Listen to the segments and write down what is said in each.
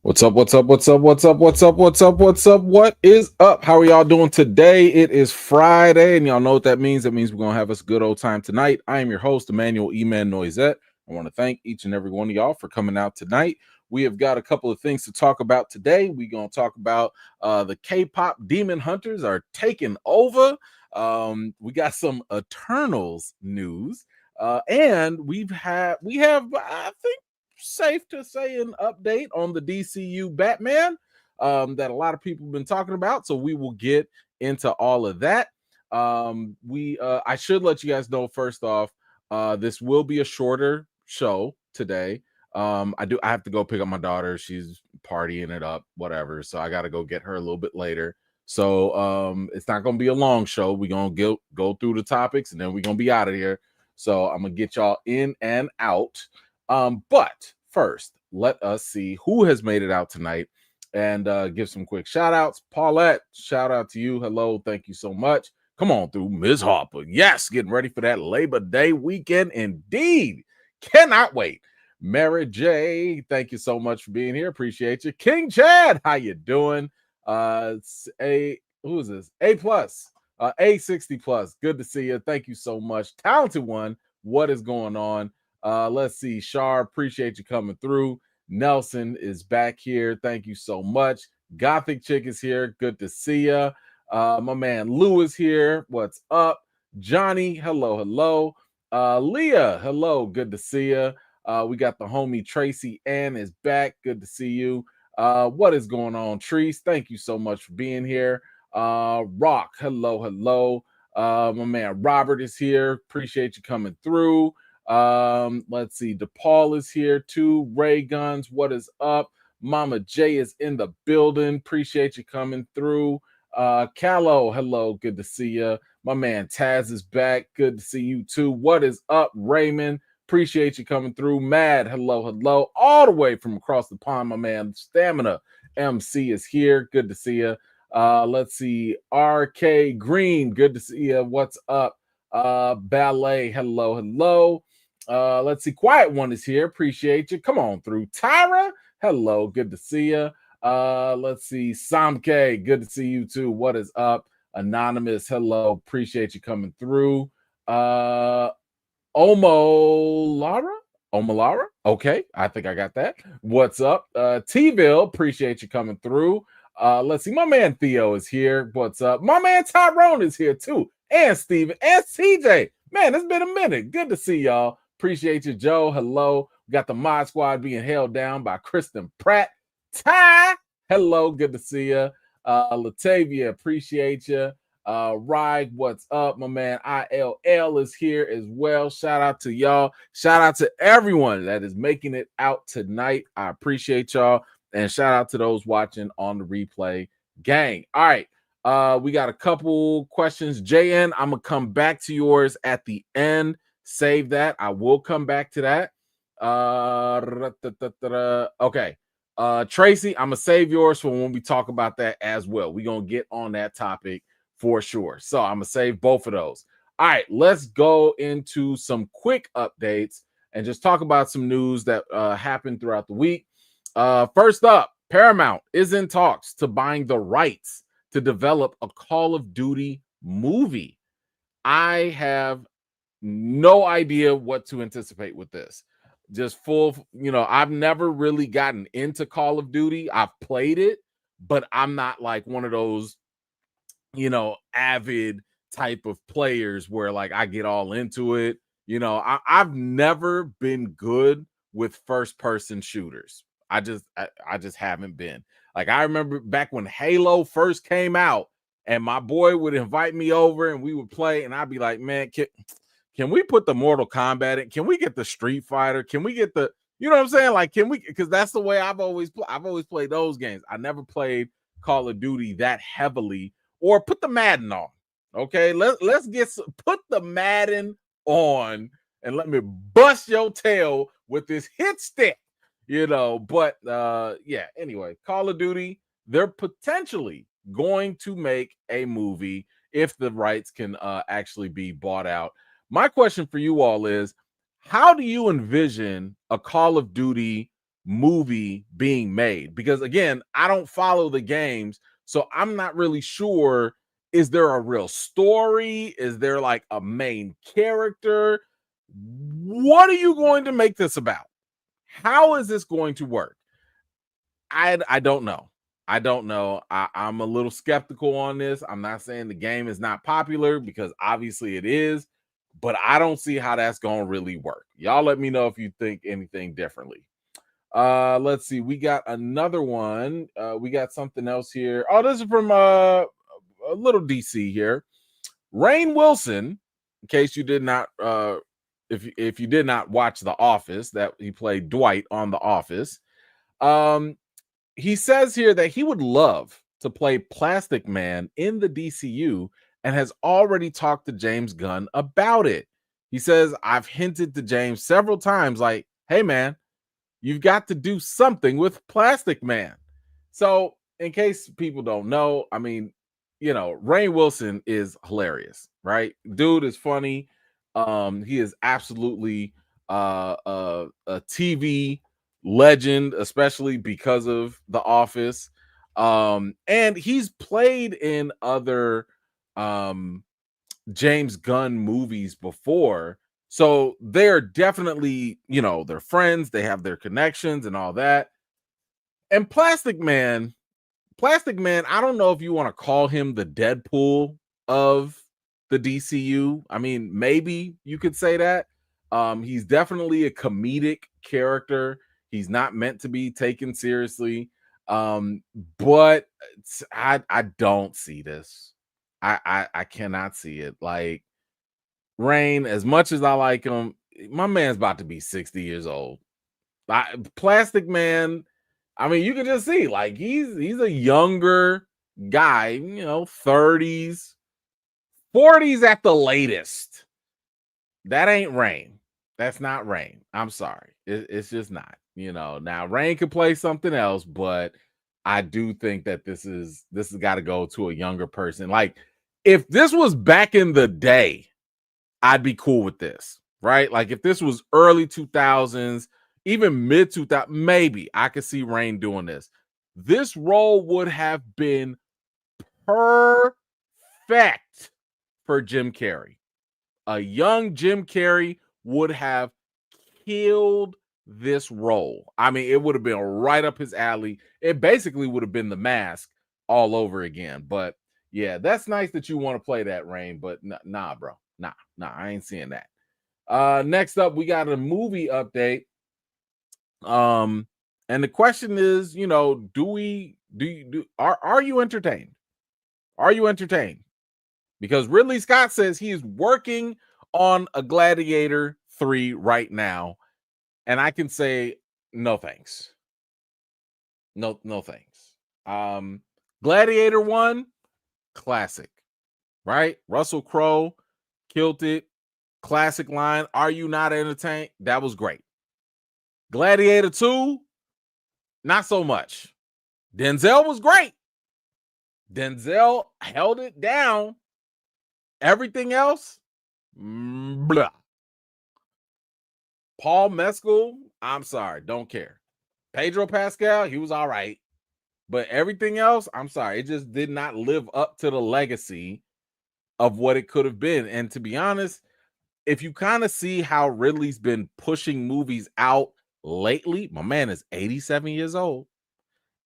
What's up? What's up? What's up? What's up? What's up? What's up? What's up? What is up? How are y'all doing today? It is Friday, and y'all know what that means. That means we're gonna have us a good old time tonight. I am your host, Emmanuel E-Man Noisette. I want to thank each and every one of y'all for coming out tonight. We have got a couple of things to talk about today. We're gonna talk about the K-pop demon hunters are taking over. We got some Eternals news, and we have I think safe to say an update on the DCU Batman that a lot of people have been talking about. So we will get into all of that. I should let you guys know first off, this will be a shorter show today. I have to go pick up my daughter. She's partying it up, whatever. So I got to go get her a little bit later. So it's not going to be a long show. We're going to go through the topics and then we're going to be out of here. So I'm going to get y'all in and out. But first, let us see who has made it out tonight and give some quick shout outs. Paulette, shout out to you. Hello, thank you so much. Come on through, Ms. Harper. Yes, getting ready for that Labor Day weekend. Indeed. Cannot wait. Mary J, thank you so much for being here. Appreciate you. King Chad, how you doing? Who is this? A plus, A60 plus. Good to see you. Thank you so much. Talented one. What is going on? Let's see. Shar, appreciate you coming through. Nelson is back here. Thank you so much. Gothic Chick is here. Good to see you. My man Lou is here. What's up? Johnny, hello, hello. Leah, hello. Good to see you. We got the homie Tracy Ann is back. Good to see you. What is going on, Treese? Thank you so much for being here. Rock, hello, hello. My man Robert is here. Appreciate you coming through. Let's see. DePaul is here too. Ray Guns, what is up? Mama J is in the building. Appreciate you coming through. Callow, hello, good to see you. My man Taz is back. Good to see you too. What is up, Raymond? Appreciate you coming through. Mad, hello, hello. All the way from across the pond, my man Stamina MC is here. Good to see you. Let's see. RK Green, good to see you. What's up? Ballet, hello, hello. Let's see. Quiet One is here. Appreciate you. Come on through. Tyra, hello. Good to see you. Let's see. Samke, good to see you too. What is up? Anonymous, hello. Appreciate you coming through. Omolara? Okay, I think I got that. What's up? T-Ville, appreciate you coming through. Let's see. My man Theo is here. What's up? My man Tyrone is here too. And Steven and CJ. Man, it's been a minute. Good to see y'all. Appreciate you, Joe. Hello. We got the mod squad being held down by Kristen Pratt. Ty, hello. Good to see you. Latavia, appreciate you. Ride, what's up? My man ILL is here as well. Shout out to y'all. Shout out to everyone that is making it out tonight. I appreciate y'all. And shout out to those watching on the replay. Gang. All right. We got a couple questions. JN, I'm gonna come back to yours at the end. Save that. I will come back to that. Okay. Tracy, I'm gonna save yours for when we talk about that as well. We're gonna get on that topic for sure. So I'm gonna save both of those. All right, let's go into some quick updates and just talk about some news that happened throughout the week. First up, Paramount is in talks to buying the rights to develop a Call of Duty movie. I have no idea what to anticipate with this. Just I've never really gotten into Call of Duty. I've played it, but I'm not like one of those, avid type of players where like I get all into it. I've never been good with first person shooters. I just haven't been. Like I remember back when Halo first came out and my boy would invite me over and we would play and I'd be like, man, can we put the Mortal Kombat in? Can we get the Street Fighter? Can we get the, you know what I'm saying? Like, can we, because that's the way I've always played those games. I never played Call of Duty that heavily or put the Madden on. Okay, let's put the Madden on and let me bust your tail with this hit stick. But anyway, Call of Duty, they're potentially going to make a movie if the rights can actually be bought out. My question for you all is, how do you envision a Call of Duty movie being made, because again, I don't follow the games, so I'm not really sure. Is there a real story? Is there like a main character? What are you going to make this about? How is this going to work? I don't know. I don't know. I'm a little skeptical on this. I'm not saying the game is not popular, because obviously it is, but I don't see how that's going to really work. Y'all let me know if you think anything differently. Let's see. We got another one. We got something else here. Oh, this is from a little DC here. Rainn Wilson, in case you did not if you did not watch The Office, that he played Dwight on The Office. He says here that he would love to play Plastic Man in the DCU and has already talked to James Gunn about it. He says, I've hinted to James several times, like, hey man, you've got to do something with Plastic Man. So, in case people don't know, I mean, Rainn Wilson is hilarious, right? Dude is funny. He is absolutely a TV legend, especially because of The Office. And he's played in other James Gunn movies before. So they're definitely, they're friends, they have their connections and all that. And Plastic Man, I don't know if you want to call him the Deadpool of the DCU. I mean, maybe you could say that. He's definitely a comedic character. He's not meant to be taken seriously. But I don't see this. I cannot see it. Like, Rainn, as much as I like him, my man's about to be 60 years old. Plastic Man, I mean, you can just see, like, he's a younger guy, 30s, 40s at the latest. That ain't Rainn. That's not Rainn. I'm sorry. It's just not. Now Rainn could play something else, but I do think that this has got to go to a younger person. Like, if this was back in the day, I'd be cool with this, right? Like, if this was early 2000s, even mid 2000s, maybe I could see Rainn doing this. This role would have been perfect for Jim Carrey. A young Jim Carrey would have killed this role. I mean, it would have been right up his alley. It basically would have been The Mask all over again. But yeah, that's nice that you want to play that, Rainn, but nah, bro. Nah, I ain't seeing that. Next up, we got a movie update. And the question is, are you entertained? Are you entertained? Because Ridley Scott says he is working on a Gladiator 3 right now, and I can say no thanks. No thanks. Gladiator 1, classic, right? Russell Crowe killed it. Classic line. Are you not entertained? That was great. Gladiator 2, not so much. Denzel was great. Denzel held it down. Everything else, blah. Paul Mescal, I'm sorry, don't care. Pedro Pascal, he was all right. But everything else, I'm sorry, it just did not live up to the legacy of what it could have been. And to be honest, if you kind of see how Ridley's been pushing movies out lately, my man is 87 years old.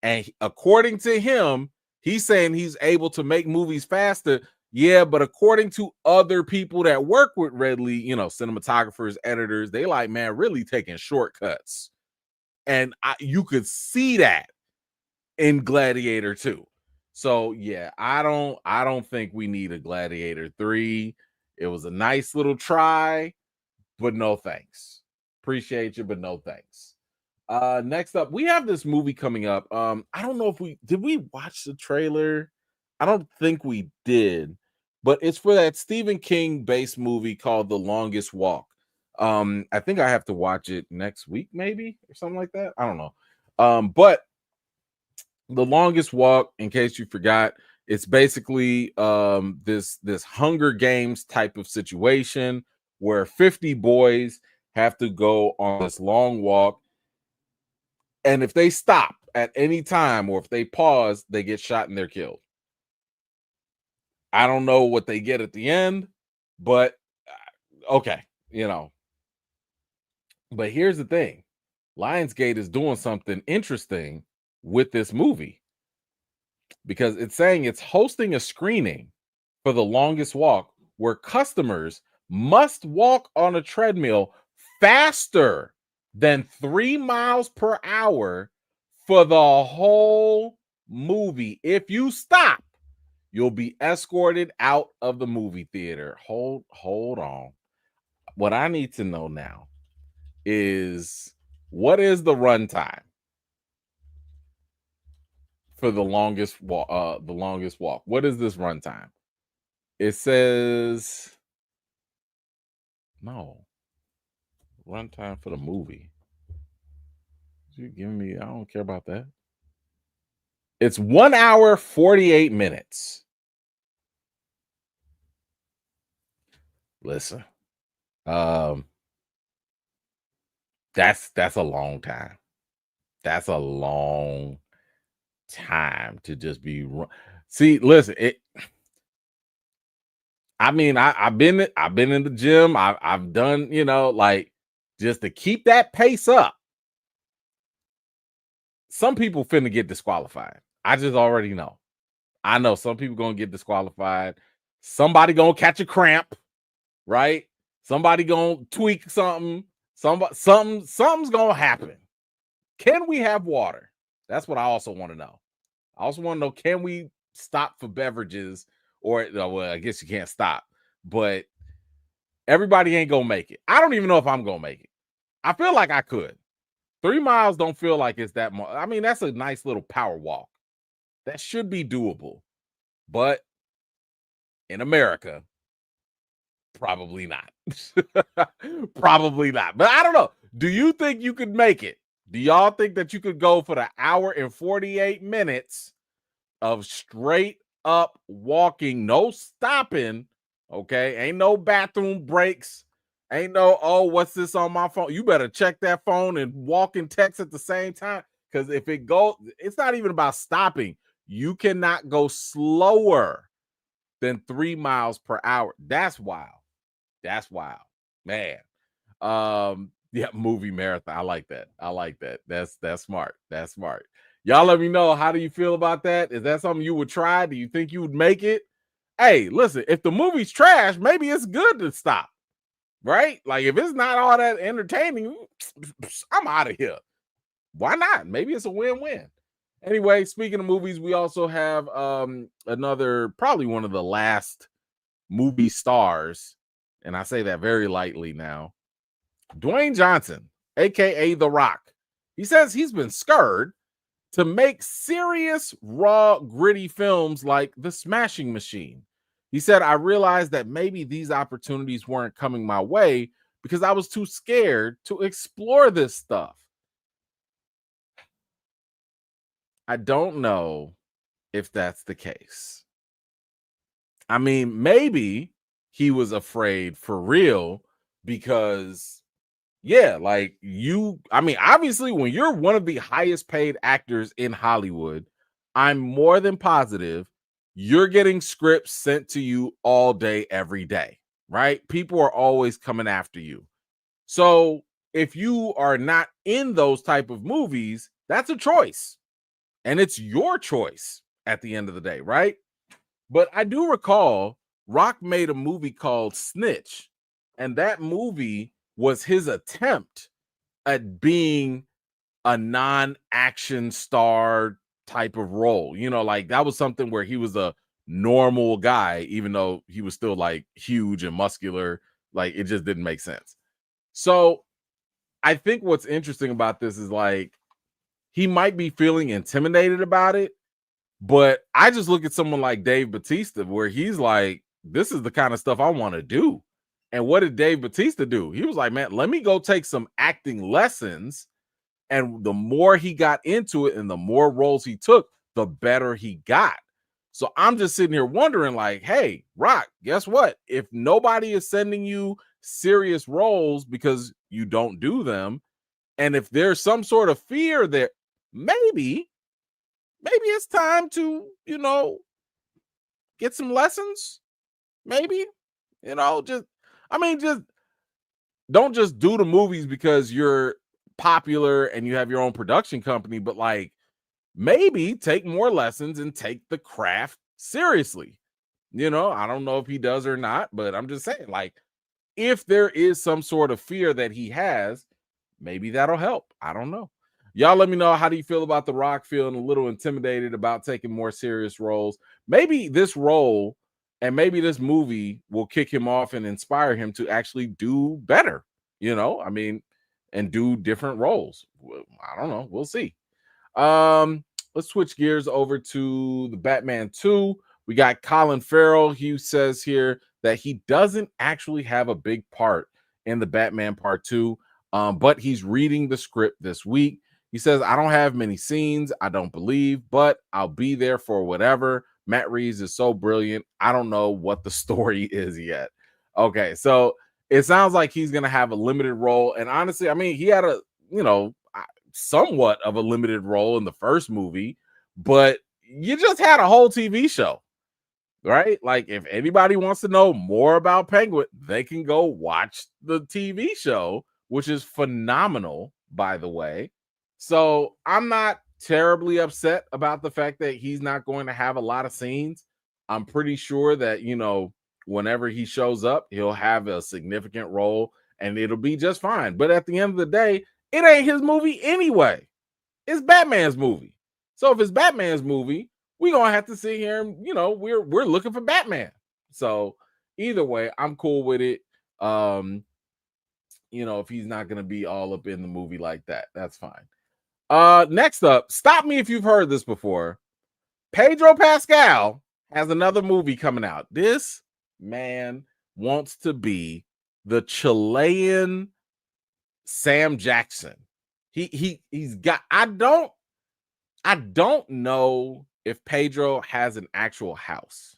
And according to him, he's saying he's able to make movies faster. Yeah, but according to other people that work with Ridley, cinematographers, editors, they like, man, really taking shortcuts. And you could see that in Gladiator 2. So yeah, I don't think we need a Gladiator 3. It was a nice little try, but no thanks. Appreciate you, but no thanks. Next up, we have this movie coming up. I don't know if we watch the trailer. I don't think we did, but it's for that Stephen King based movie called The Longest Walk. I think I have to watch it next week, maybe, or something like that. I don't know. But The Longest Walk, in case you forgot, it's basically this Hunger Games type of situation where 50 boys have to go on this long walk. And if they stop at any time or if they pause, they get shot and they're killed. I don't know what they get at the end, but okay, you know. But here's the thing. Lionsgate is doing something interesting with this movie because it's saying it's hosting a screening for The Longest Walk where customers must walk on a treadmill faster than 3 miles per hour for the whole movie. If you stop, you'll be escorted out of the movie theater. Hold on. What I need to know now is what is the runtime for The Longest Walk? The Longest Walk. What is this runtime? It says no runtime for the movie. You giving me? I don't care about that. It's 1 hour 48 minutes. Listen, that's a long time. That's a long time to just be. See, listen, I mean, I've been in the gym. I've done, like just to keep that pace up. Some people finna get disqualified. I just already know. I know some people gonna get disqualified. Somebody gonna catch a cramp, right? Somebody gonna tweak something. Something's gonna happen. Can we have water? That's what I also want to know. I also want to know, can we stop for beverages? Or, well, I guess you can't stop, but everybody ain't gonna make it. I don't even know if I'm gonna make it. I feel like I could. 3 miles don't feel like it's that much. I mean, that's a nice little power walk. That should be doable. But in America, probably not. Probably not. But I don't know. Do you think you could make it? Do y'all think that you could go for the hour and 48 minutes of straight up walking, no stopping? Okay, ain't no bathroom breaks. Ain't no, oh, what's this on my phone? You better check that phone and walk and text at the same time. Because if it goes, it's not even about stopping. You cannot go slower than 3 miles per hour. That's wild. That's wild, man. Yeah, movie marathon. I like that. That's smart. That's smart. Y'all let me know, how do you feel about that? Is that something you would try? Do you think you would make it? Hey, listen, if the movie's trash, maybe it's good to stop, right? Like if it's not all that entertaining, I'm out of here. Why not? Maybe it's a win-win. Anyway, speaking of movies, we also have another, probably one of the last movie stars, and I say that very lightly now, Dwayne Johnson, aka The Rock. He says he's been scared to make serious, raw, gritty films like The Smashing Machine. He said, I realized that maybe these opportunities weren't coming my way because I was too scared to explore this stuff. I don't know if that's the case. I mean, maybe he was afraid for real because, yeah, like I mean, obviously, when you're one of the highest paid actors in Hollywood, I'm more than positive you're getting scripts sent to you all day, every day, right? People are always coming after you. So if you are not in those type of movies, that's a choice. And it's your choice at the end of the day, right? But I do recall Rock made a movie called Snitch, and that movie was his attempt at being a non-action star type of role. Like that was something where he was a normal guy, even though he was still like huge and muscular. Like it just didn't make sense. So I think what's interesting about this is like he might be feeling intimidated about it, but I just look at someone like Dave Bautista where he's like, this is the kind of stuff I want to do. And what did Dave Bautista do? He was like, man, let me go take some acting lessons. And the more he got into it and the more roles he took, the better he got. So I'm just sitting here wondering, like, hey, Rock, guess what? If nobody is sending you serious roles because you don't do them, And if there's some sort of fear there, maybe it's time to, get some lessons. Maybe, just, just don't just do the movies because you're popular and you have your own production company, but like maybe take more lessons and take the craft seriously. I don't know if he does or not, but I'm just saying, like, if there is some sort of fear that he has, maybe that'll help. I don't know. Y'all let me know, how do you feel about The Rock feeling a little intimidated about taking more serious roles? Maybe this role and maybe this movie will kick him off and inspire him to actually do better, and do different roles. I don't know. We'll see. Let's switch gears over to the Batman 2. We got Colin Farrell. He says here that he doesn't actually have a big part in the Batman Part 2, but he's reading the script this week. He says, I don't have many scenes, I don't believe, but I'll be there for whatever. Matt Reeves is so brilliant. I don't know what the story is yet. Okay, so it sounds like he's going to have a limited role. And honestly, he had a, somewhat of a limited role in the first movie, but you just had a whole TV show, right? Like, if anybody wants to know more about Penguin, they can go watch the TV show, which is phenomenal, by the way. So I'm not terribly upset about the fact that he's not going to have a lot of scenes. I'm pretty sure that, whenever he shows up, he'll have a significant role and it'll be just fine. But at the end of the day, it ain't his movie anyway. It's Batman's movie. So if it's Batman's movie, we're gonna have to sit here and we're looking for Batman. So either way, I'm cool with it. If he's not gonna be all up in the movie like that, that's fine. Next up, stop me if you've heard this before. Pedro Pascal has another movie coming out. This man wants to be the Chilean Sam Jackson. He's got, I don't know if Pedro has an actual house.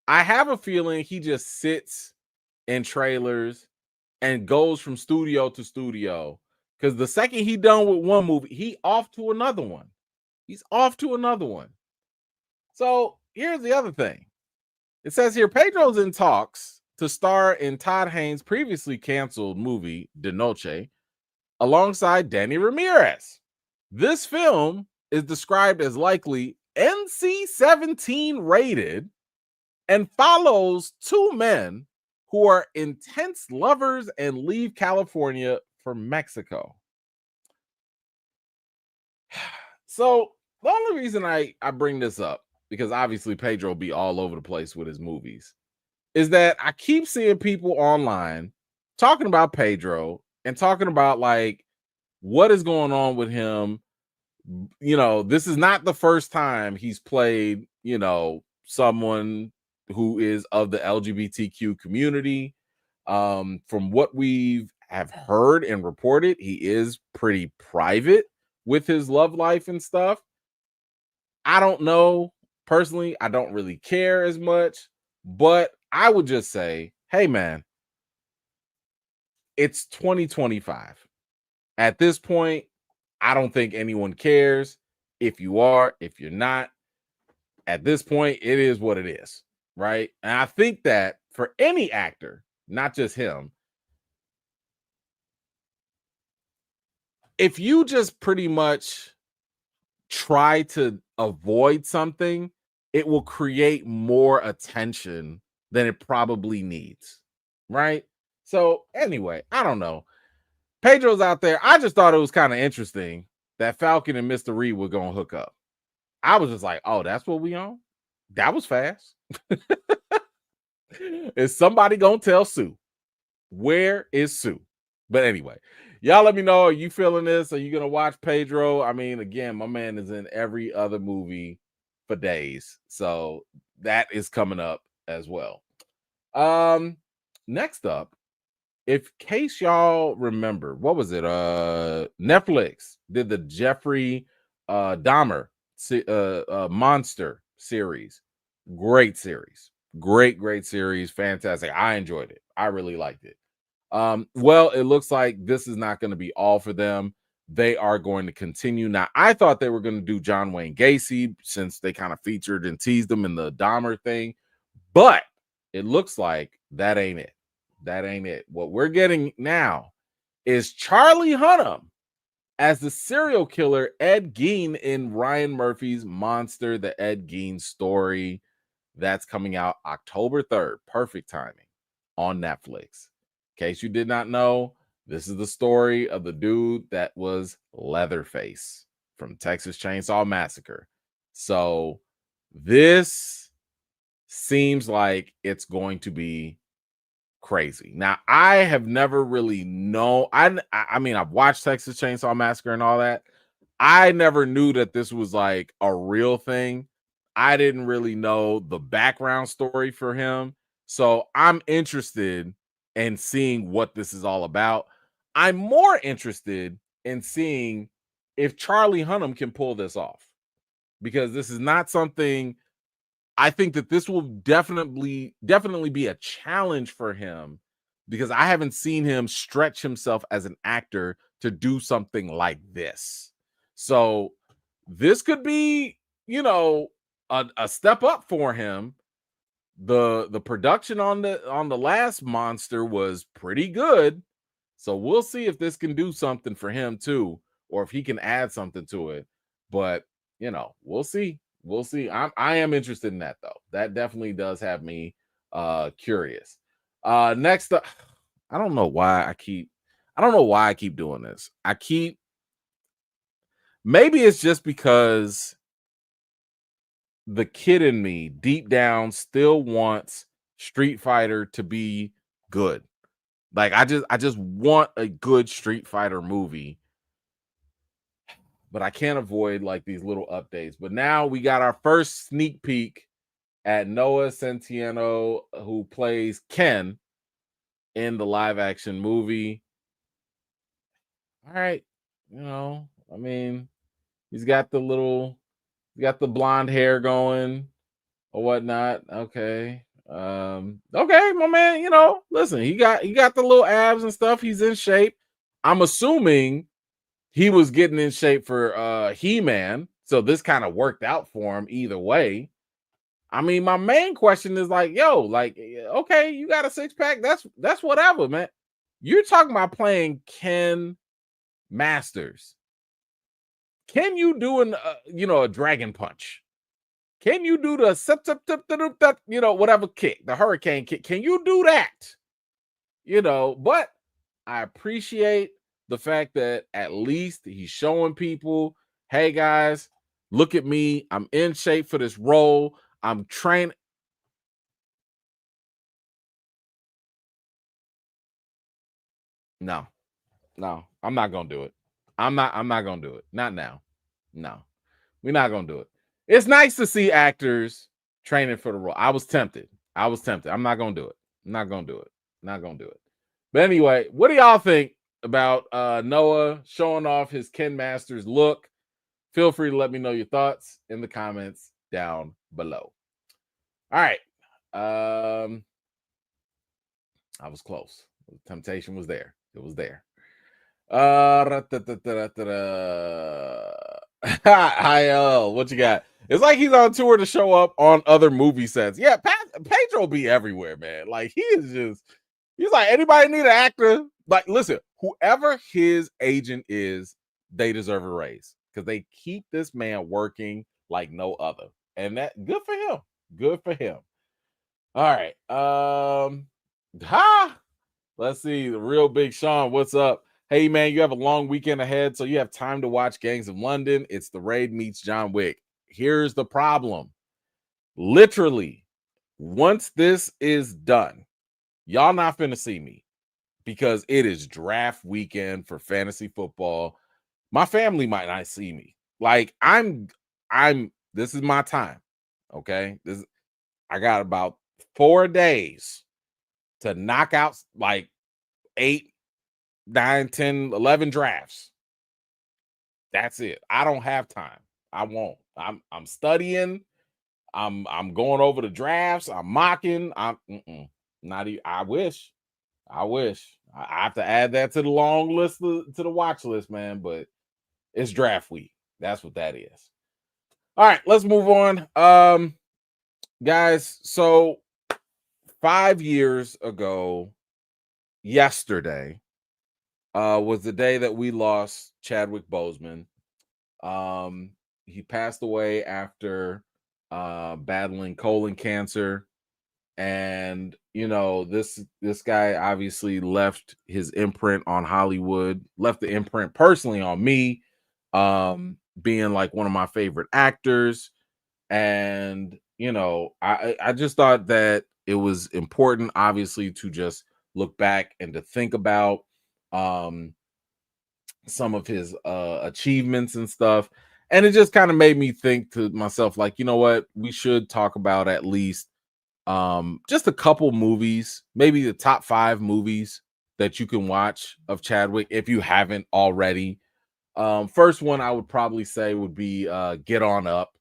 I have a feeling he just sits in trailers and goes from studio to studio, because the second he done with one movie, he off to another one. He's off to another one. So here's the other thing. It says here, Pedro's in talks to star in Todd Haynes' previously canceled movie, De Noche, alongside Danny Ramirez. This film is described as likely NC-17 rated and follows two men who are intense lovers and leave California for Mexico. So the only reason I bring this up, because obviously Pedro will be all over the place with his movies, is that I keep seeing people online talking about Pedro and talking about like what is going on with him. This is not the first time he's played, someone who is of the LGBTQ community. From what we have heard and reported, he is pretty private with his love life and stuff. I don't know. Personally, I don't really care as much, but I would just say, hey, man, it's 2025. At this point, I don't think anyone cares if you are, if you're not. At this point, it is what it is, right? And I think that for any actor, not just him, if you just pretty much try to avoid something, it will create more attention than it probably needs, right? So anyway, I don't know. Pedro's out there. I just thought it was kind of interesting that Falcon and Mr. Reed were going to hook up. I was just like, oh, that's what we on? That was fast. Is somebody going to tell Sue? Where is Sue? But anyway, y'all let me know. Are you feeling this? Are you going to watch Pedro? Again, my man is in every other movie for days. So that is coming up as well. Next up, if case y'all remember, what was it? Netflix did the Jeffrey Dahmer Monster series. Great series. Great series. Fantastic. I enjoyed it. I really liked it. Well, it looks like this is not going to be all for them. They are going to continue. Now, I thought they were going to do John Wayne Gacy since they kind of featured and teased him in the Dahmer thing, but it looks like that ain't it. That ain't it. What we're getting now is Charlie Hunnam as the serial killer Ed Gein in Ryan Murphy's Monster, the Ed Gein story. That's coming out October 3rd. Perfect timing on Netflix. In case you did not know, this is the story of the dude that was Leatherface from Texas Chainsaw Massacre. So this seems like it's going to be crazy. Now, I have never really known. I mean, I've watched Texas Chainsaw Massacre and all that. I never knew that this was like a real thing. I didn't really know the background story for him. So I'm interested in seeing what this is all about. I'm more interested in seeing if Charlie Hunnam can pull this off, because this is not something. I think that this will definitely be a challenge for him, because I haven't seen him stretch himself as an actor to do something like this. So this could be, a step up for him. The production on the last Monster was pretty good. So we'll see if this can do something for him too, or if he can add something to it. But we'll see. We'll see. I am interested in that though. That definitely does have me curious. Next up, I don't know why I keep doing this. Maybe it's just because the kid in me deep down still wants Street Fighter to be good. Like I just want a good Street Fighter movie, but I can't avoid like these little updates. But now we got our first sneak peek at Noah Centineo, who plays Ken in the live action movie. All right, I mean, he's got the blonde hair going or whatnot. Okay. Okay, my man, listen, he got the little abs and stuff. He's in shape. I'm assuming he was getting in shape for He-Man, so this kind of worked out for him either way. I mean, my main question is like, okay, you got a six-pack, that's whatever, man. You're talking about playing Ken Masters. Can you do a dragon punch? Can you do the whatever kick, the hurricane kick? Can you do that? But I appreciate the fact that at least he's showing people, hey guys, look at me. I'm in shape for this role. I'm trained. No, I'm not gonna do it. I'm not gonna do it. Not now. No, we're not gonna do it. It's nice to see actors training for the role. I was tempted. I'm not gonna do it. I'm not gonna do it. Not gonna do it. But anyway, what do y'all think about Noah showing off his Ken Masters look? Feel free to let me know your thoughts in the comments down below. All right. I was close. The temptation was there. It was there. Hi, what you got? It's like he's on tour to show up on other movie sets. Yeah, Pedro be everywhere, man. Like he's like, anybody need an actor? Like, listen, whoever his agent is, they deserve a raise because they keep this man working like no other. And that good for him. Good for him. All right. Let's see. The real Big Sean, what's up? Hey man, you have a long weekend ahead, so you have time to watch Gangs of London. It's The Raid meets John Wick. Here's the problem. Literally, once this is done, y'all not finna see me because it is draft weekend for fantasy football. My family might not see me. Like this is my time. Okay. I got about 4 days to knock out like 8, 9, 10, 11 drafts. That's it. I don't have time. I won't. I'm studying. I'm going over the drafts. I'm mocking. I'm not even. I wish. I wish. I have to add that to the long list to the watch list, man. But it's draft week. That's what that is. All right, let's move on. Guys, so 5 years ago, yesterday, was the day that we lost Chadwick Boseman. He passed away after battling colon cancer. And this guy obviously left his imprint on Hollywood, left the imprint personally on me, being like one of my favorite actors. And I just thought that it was important, obviously, to just look back and to think about um some of his achievements and stuff. And it just kind of made me think to myself, like, you know what, we should talk about at least just a couple movies, maybe the top 5 movies that you can watch of Chadwick if you haven't already. First one I would probably say would be Get On Up.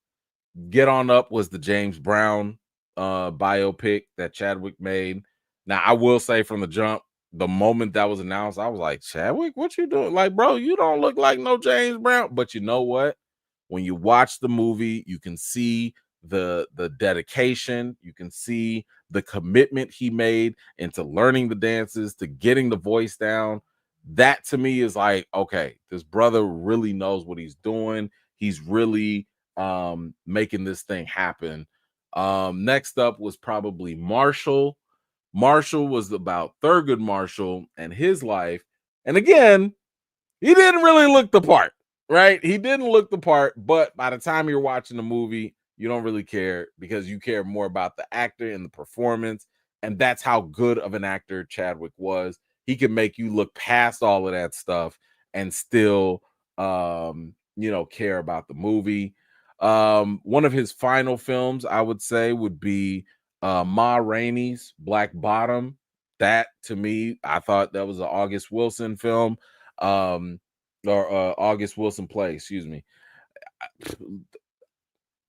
Get On Up was the James Brown biopic that Chadwick made. Now, I will say from the jump, the moment that was announced, I was like, Chadwick, what you doing? Like, bro, you don't look like no James Brown. But you know what? When you watch the movie, you can see the dedication, you can see the commitment he made into learning the dances, to getting the voice down. That to me is like, okay, this brother really knows what he's doing. He's really making this thing happen. Next up was probably Marshall. Marshall was about Thurgood Marshall and his life. And again, he didn't really look the part, right? He didn't look the part, but by the time you're watching the movie, you don't really care because you care more about the actor and the performance. And that's how good of an actor Chadwick was. He could make you look past all of that stuff and still care about the movie. One of his final films, I would say, would be Ma Rainey's Black Bottom. That to me, I thought that was an August Wilson film. Or August Wilson play, excuse me.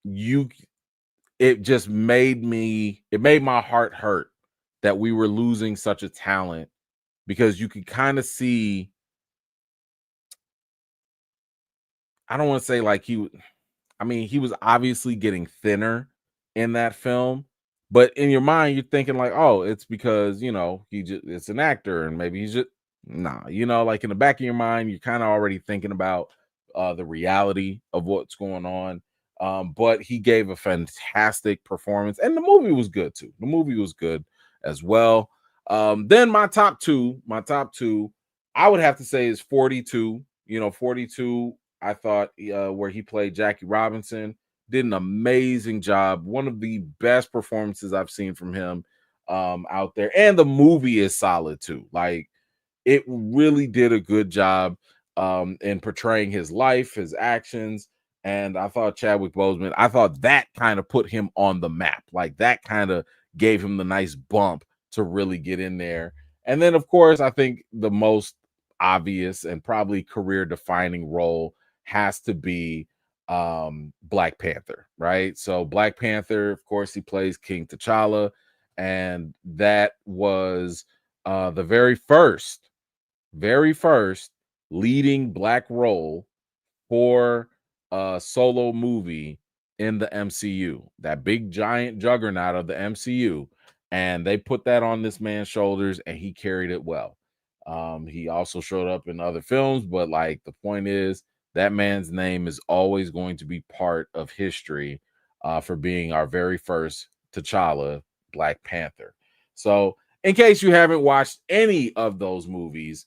You It just made my heart hurt that we were losing such a talent, because you could kind of see, I don't want to say like he was obviously getting thinner in that film, but in your mind, you're thinking like, oh, it's because, it's an actor and maybe he's just, nah, like in the back of your mind, you're kind of already thinking about the reality of what's going on. But he gave a fantastic performance, and the movie was good too. The movie was good as well. Then my top two, I would have to say is 42. 42, I thought, where he played Jackie Robinson, did an amazing job. One of the best performances I've seen from him out there. And the movie is solid too. Like, it really did a good job in portraying his life, his actions. And I thought Chadwick Boseman, I thought that kind of put him on the map. Like, that kind of gave him the nice bump to really get in there. And then, of course, I think the most obvious and probably career defining role has to be Black Panther, right? So Black Panther, of course, he plays King T'Challa, and that was the very first leading Black role for a solo movie in the MCU, that big giant juggernaut of the MCU. And they put that on this man's shoulders, and he carried it well. He also showed up in other films, but like, the point is, that man's name is always going to be part of history for being our very first T'Challa, Black Panther. So, in case you haven't watched any of those movies,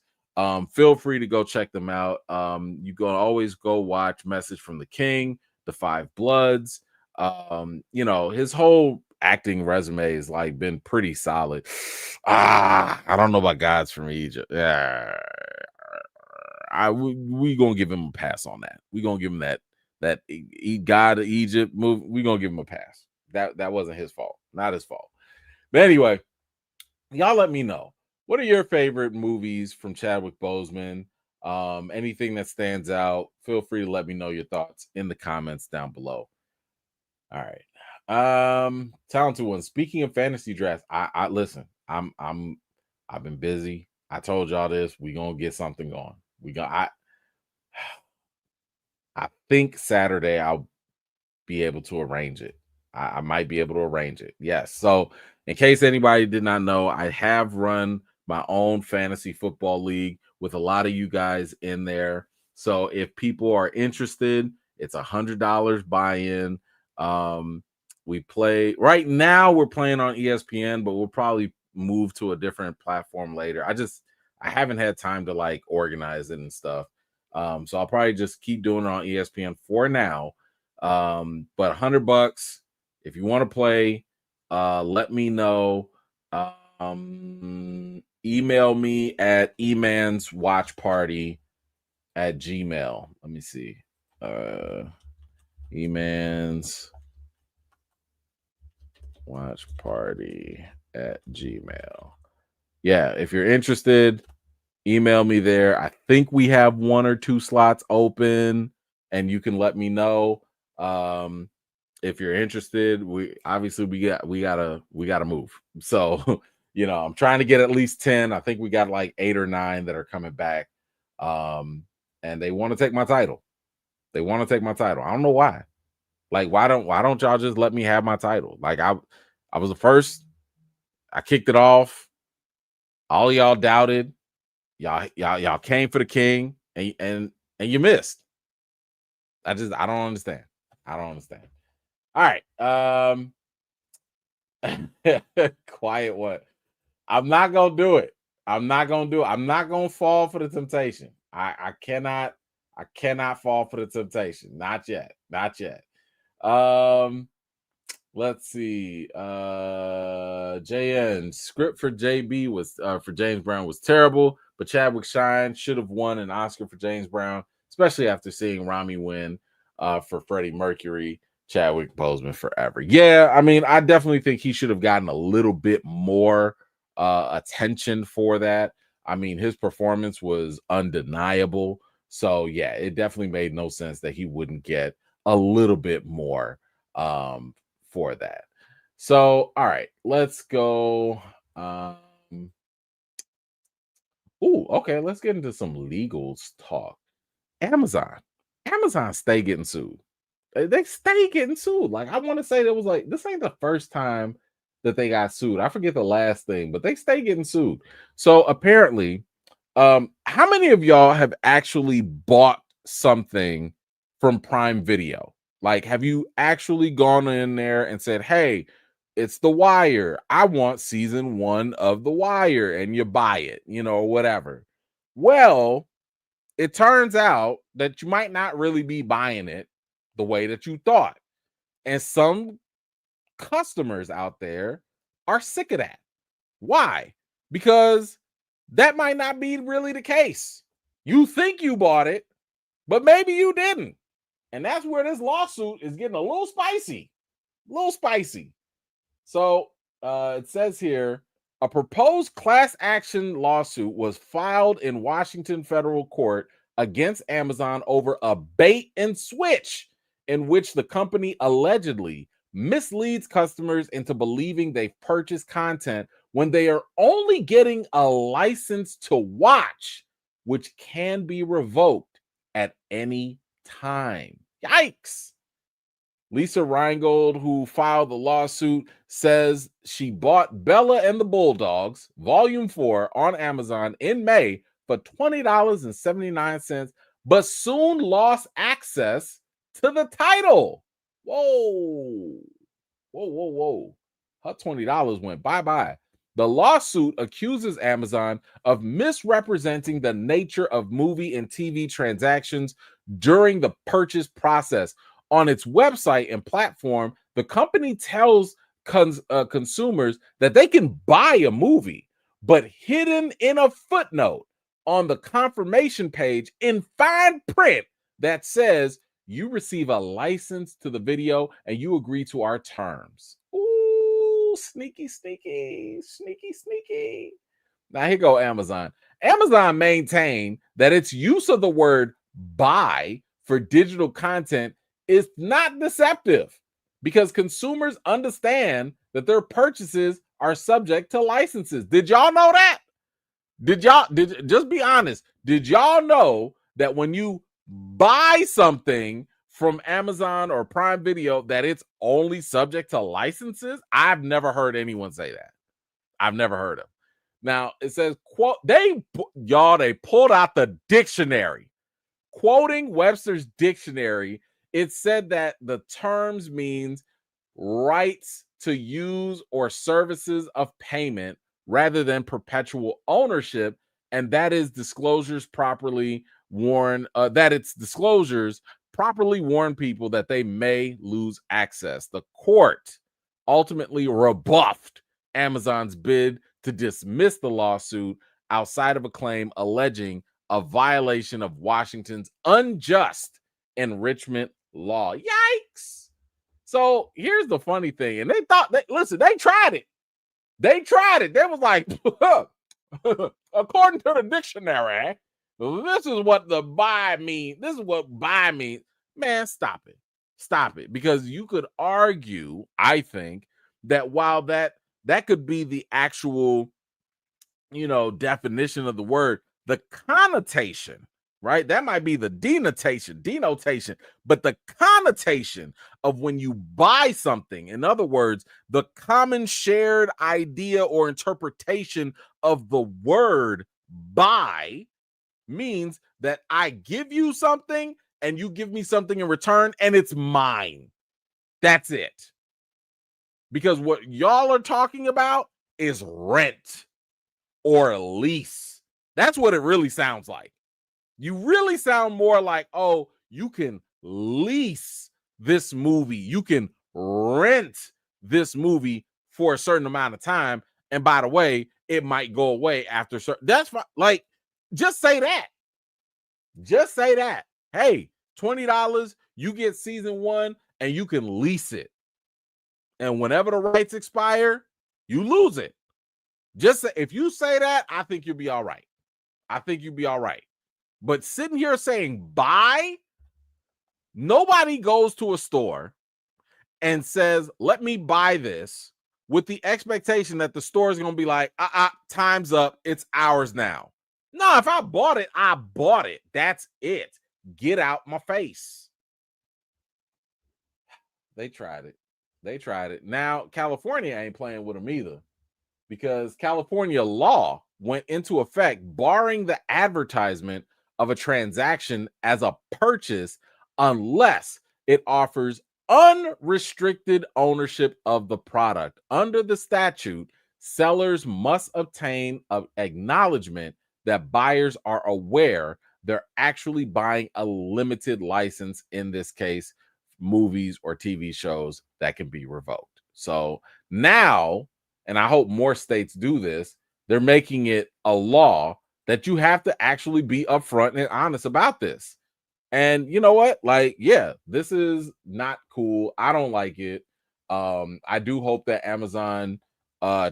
feel free to go check them out. You can always go watch Message from the King, The Five Bloods. His whole acting resume has like been pretty solid. I don't know about Gods from Egypt. Yeah, we gonna give him a pass on that. We gonna give him that God of Egypt move. We gonna give him a pass. That wasn't his fault, not his fault. But anyway, y'all let me know, what are your favorite movies from Chadwick Boseman? Anything that stands out, feel free to let me know your thoughts in the comments down below. All right. Talented one. Speaking of fantasy drafts, I listen. I'm I've been busy. I told y'all this. We gonna get something going. I think Saturday I'll be able to arrange it. I might be able to arrange it. Yes. So, in case anybody did not know, I have run my own fantasy football league with a lot of you guys in there. So, if people are interested, it's $100 buy-in. We play right now. We're playing on ESPN, but we'll probably move to a different platform later. I haven't had time to like organize it and stuff. So I'll probably just keep doing it on ESPN for now. But $100 if you want to play, let me know. Email me at emanswatchparty@gmail. Let me see. emanswatchparty@gmail. Yeah, if you're interested, email me there. I think we have 1 or 2 slots open, and you can let me know. If you're interested, we gotta move. So I'm trying to get at least 10. I think we got like 8 or 9 that are coming back. And they want to take my title. I don't know why. Like, why don't y'all just let me have my title? Like, I was the first. I kicked it off. All y'all doubted. Y'all came for the king, and you missed. I don't understand. All right. Quiet what? I'm not gonna do it. I'm not gonna fall for the temptation. I cannot fall for the temptation. Not yet. Let's see. JN script for JB was for James Brown was terrible, but Chadwick Shine should have won an Oscar for James Brown, especially after seeing Rami win for Freddie Mercury. Chadwick Boseman forever. Yeah, I mean, I definitely think he should have gotten a little bit more attention for that. I mean, his performance was undeniable. So yeah, it definitely made no sense that he wouldn't get a little bit more for that. So, all right, let's go. Okay, let's get into some legals talk. Amazon stay getting sued. They stay getting sued. Like, I want to say that was like, this ain't the first time that they got sued. I forget the last thing, but they stay getting sued. So apparently, how many of y'all have actually bought something from Prime Video? Like, have you actually gone in there and said, hey, it's The Wire. I want season 1 of The Wire, and you buy it, or whatever. Well, it turns out that you might not really be buying it the way that you thought. And some customers out there are sick of that. Why? Because that might not be really the case. You think you bought it, but maybe you didn't. And that's where this lawsuit is getting a little spicy. So it says here, a proposed class action lawsuit was filed in Washington federal court against Amazon over a bait and switch in which the company allegedly misleads customers into believing they've purchased content when they are only getting a license to watch, which can be revoked at any time. Yikes. Lisa Reingold, who filed the lawsuit, says she bought Bella and the Bulldogs, Volume 4, on Amazon in May for $20.79, but soon lost access to the title. Whoa. Her $20 went bye-bye. The lawsuit accuses Amazon of misrepresenting the nature of movie and TV transactions during the purchase process. On its website and platform, the company tells consumers that they can buy a movie, but hidden in a footnote on the confirmation page in fine print that says you receive a license to the video and you agree to our terms. Ooh, sneaky. Now here go Amazon. Amazon maintained that its use of the word buy for digital content is not deceptive because consumers understand that their purchases are subject to licenses. Did y'all know that? Just be honest? Did y'all know that when you buy something from Amazon or Prime Video that it's only subject to licenses? I've never heard anyone say that. I've never heard of. Now it says quote they pulled out the dictionary. Quoting Webster's dictionary, it said that the terms means rights to use or services of payment rather than perpetual ownership, and that is disclosures properly warn that its disclosures properly warn people that they may lose access. The court ultimately rebuffed Amazon's bid to dismiss the lawsuit outside of a claim alleging a violation of Washington's unjust enrichment law. Yikes. So here's the funny thing. And they thought they tried it. They tried it. They was like, according to the dictionary, this is what the buy means. This is what buy means. Man, stop it. Stop it. Because you could argue, I think, that while that could be the actual, definition of the word, the connotation, right? That might be the denotation, but the connotation of when you buy something, in other words, the common shared idea or interpretation of the word buy means that I give you something and you give me something in return and it's mine. That's it. Because what y'all are talking about is rent or lease. That's what it really sounds like. You really sound more like, oh, you can lease this movie. You can rent this movie for a certain amount of time. And by the way, it might go away after certain. That's fine. Like, just say that. Just say that. Hey, $20, you get season 1 and you can lease it. And whenever the rights expire, you lose it. Just say, if you say that, I think you'll be all right. I think you'll be all right. But sitting here saying buy, nobody goes to a store and says, let me buy this with the expectation that the store is going to be like, time's up. It's ours now. No, if I bought it, I bought it. That's it. Get out my face. They tried it. They tried it. Now, California ain't playing with them either, because California law went into effect barring the advertisement of a transaction as a purchase unless it offers unrestricted ownership of the product. Under the statute, sellers must obtain an acknowledgement that buyers are aware they're actually buying a limited license, in this case, movies or TV shows that can be revoked. So now, and I hope more states do this, they're making it a law that you have to actually be upfront and honest about this. And you know what? Like, yeah, this is not cool. I don't like it. I do hope that Amazon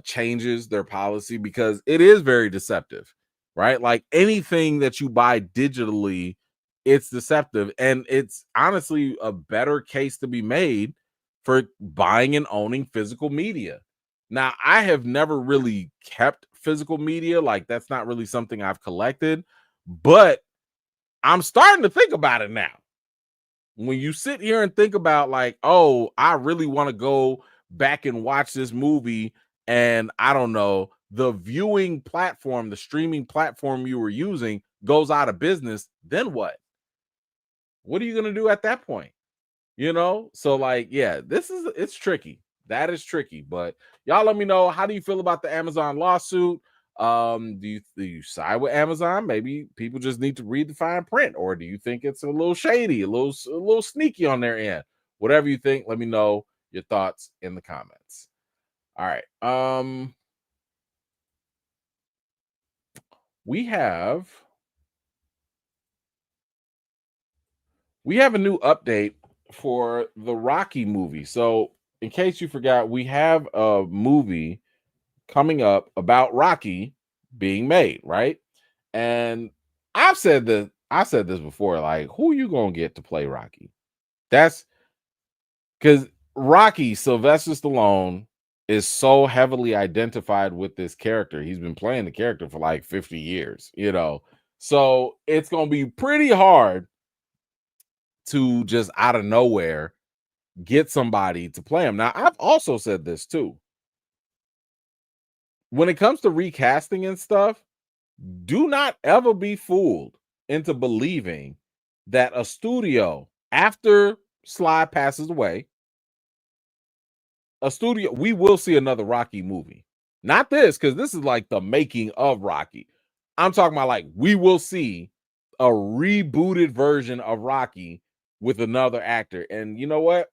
changes their policy, because it is very deceptive, right? Like, anything that you buy digitally, it's deceptive. And it's honestly a better case to be made for buying and owning physical media. Now, I have never really kept physical media. Like, that's not really something I've collected, but I'm starting to think about it now. When you sit here and think about, like, oh, I really want to go back and watch this movie, and I don't know, the viewing platform, the streaming platform you were using goes out of business, then what? What are you going to do at that point? So like, yeah, it's tricky. That is tricky. But y'all let me know, how do you feel about the Amazon lawsuit? Do you side with Amazon? Maybe people just need to read the fine print, or do you think it's a little shady, a little sneaky on their end? Whatever you think, let me know your thoughts in the comments. All right. We have a new update for the Rocky movie. So, in case you forgot, we have a movie coming up about Rocky being made, right? And I've said this before, like, who you gonna get to play Rocky? That's because Rocky, Sylvester Stallone, is so heavily identified with this character. He's been playing the character for like 50 years, you know. So it's going to be pretty hard to just out of nowhere get somebody to play him. Now, I've also said this too. When it comes to recasting and stuff, do not ever be fooled into believing that a studio, after Sly passes away, we will see another Rocky movie. Not this, because this is like the making of Rocky. I'm talking about like we will see a rebooted version of Rocky with another actor. And you know what?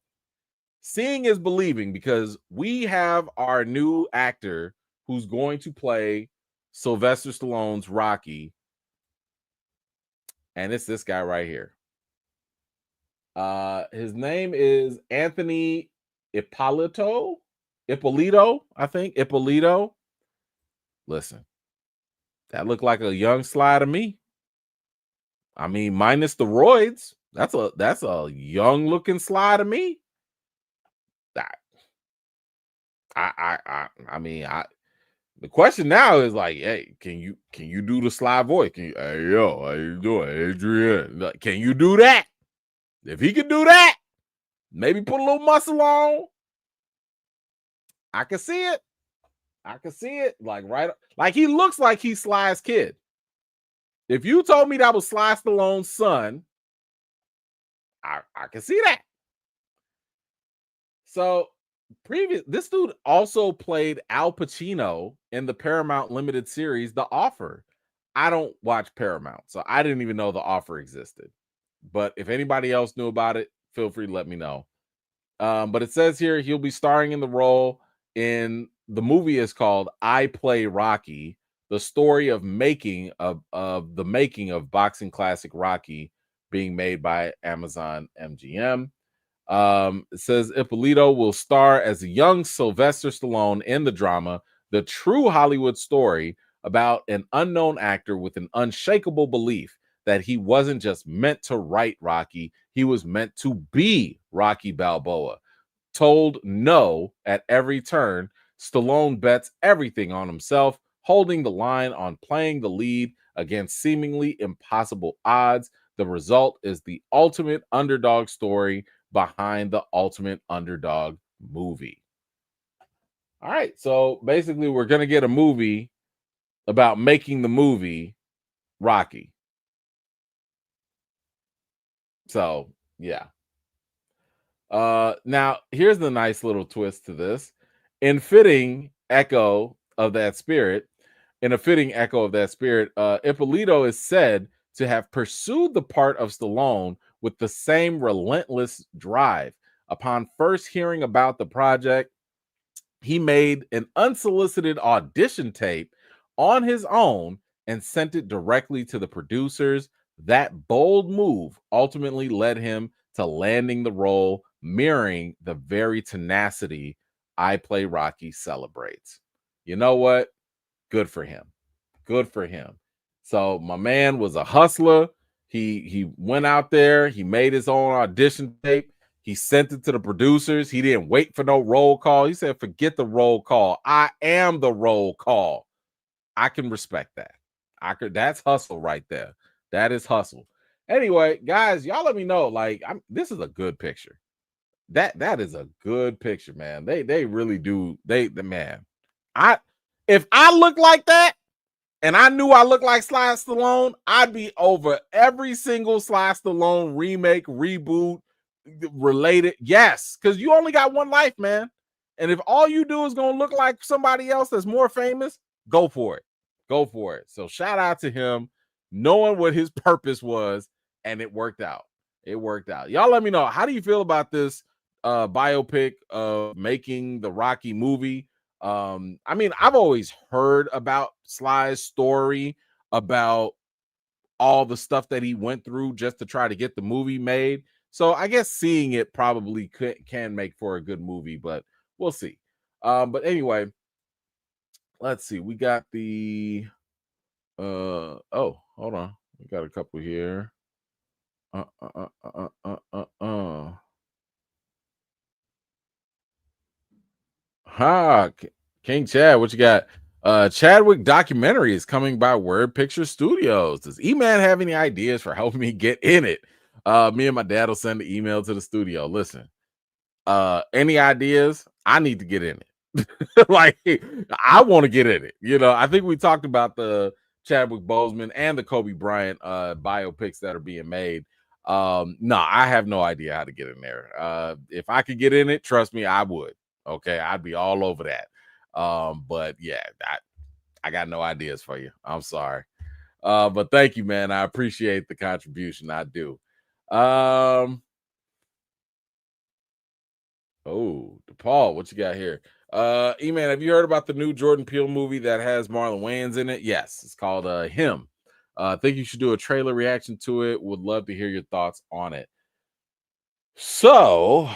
Seeing is believing, because we have our new actor who's going to play Sylvester Stallone's Rocky, and it's this guy right here. His name is Anthony Ippolito. I think. Ippolito. Listen, that looked like a young Sly to me. I mean, minus the roids. That's a young looking Sly to me. That I mean, the question now is like, hey, can you do the Sly voice? Can you, hey yo, how you doing, Adrian? Like, can you do that? If he could do that, maybe put a little muscle on. I can see it. I can see it. Like right, like he looks like he's Sly's kid. If you told me that was Sly Stallone's son, I can see that. So this dude also played Al Pacino in the Paramount limited series The Offer. I don't watch Paramount, so I didn't even know The Offer existed. But if anybody else knew about it, feel free to let me know. But it says here he'll be starring in the role in the movie is called I Play Rocky, the story of the making of boxing classic Rocky being made by Amazon MGM. It says Ippolito will star as a young Sylvester Stallone in the drama, the true Hollywood story about an unknown actor with an unshakable belief that he wasn't just meant to write Rocky, he was meant to be Rocky Balboa. Told no at every turn, Stallone bets everything on himself, holding the line on playing the lead against seemingly impossible odds. The result is the ultimate underdog story behind the ultimate underdog movie. All right, so basically, we're going to get a movie about making the movie Rocky. So, yeah. Now here's the nice little twist to this. In fitting echo of that spirit, Ippolito is said to have pursued the part of Stallone with the same relentless drive. Upon first hearing about the project, he made an unsolicited audition tape on his own and sent it directly to the producers. That bold move ultimately led him to landing the role, mirroring the very tenacity I Play Rocky celebrates. You know what? Good for him. Good for him. So my man was a hustler. He went out there, he made his own audition tape. He sent it to the producers. He didn't wait for no roll call. He said, forget the roll call. I am the roll call. I can respect that. That's hustle right there. That is hustle. Anyway, guys, y'all let me know. Like, this is a good picture. That is a good picture, man. They really do. The man. If I look like that, and I knew I looked like Sly Stallone, I'd be over every single Sly Stallone remake, reboot, related. Yes, because you only got one life, man. And if all you do is going to look like somebody else that's more famous, go for it. Go for it. So shout out to him, knowing what his purpose was, and it worked out. It worked out. Y'all let me know. How do you feel about this biopic of making the Rocky movie? I mean, I've always heard about Sly's story, about all the stuff that he went through just to try to get the movie made. So I guess seeing it probably can make for a good movie, but we'll see. But anyway, let's see. We got the oh, hold on. We got a couple here. Uh uh uh uh uh uh. King Chad, what you got? Chadwick documentary is coming by Word Picture Studios. Does E-Man have any ideas for helping me get in it? Me and my dad will send the email to the studio. Listen, any ideas? I need to get in it. Like, I want to get in it. I think we talked about the Chadwick Boseman and the Kobe Bryant biopics that are being made. No, I have no idea how to get in there. If I could get in it, trust me, I would. Okay, I'd be all over that. But yeah, I got no ideas for you. I'm sorry. But thank you, man. I appreciate the contribution. I do. Oh, DePaul, what you got here? E-Man, have you heard about the new Jordan Peele movie that has Marlon Wayans in it? Yes, it's called Him. I think you should do a trailer reaction to it. Would love to hear your thoughts on it. So,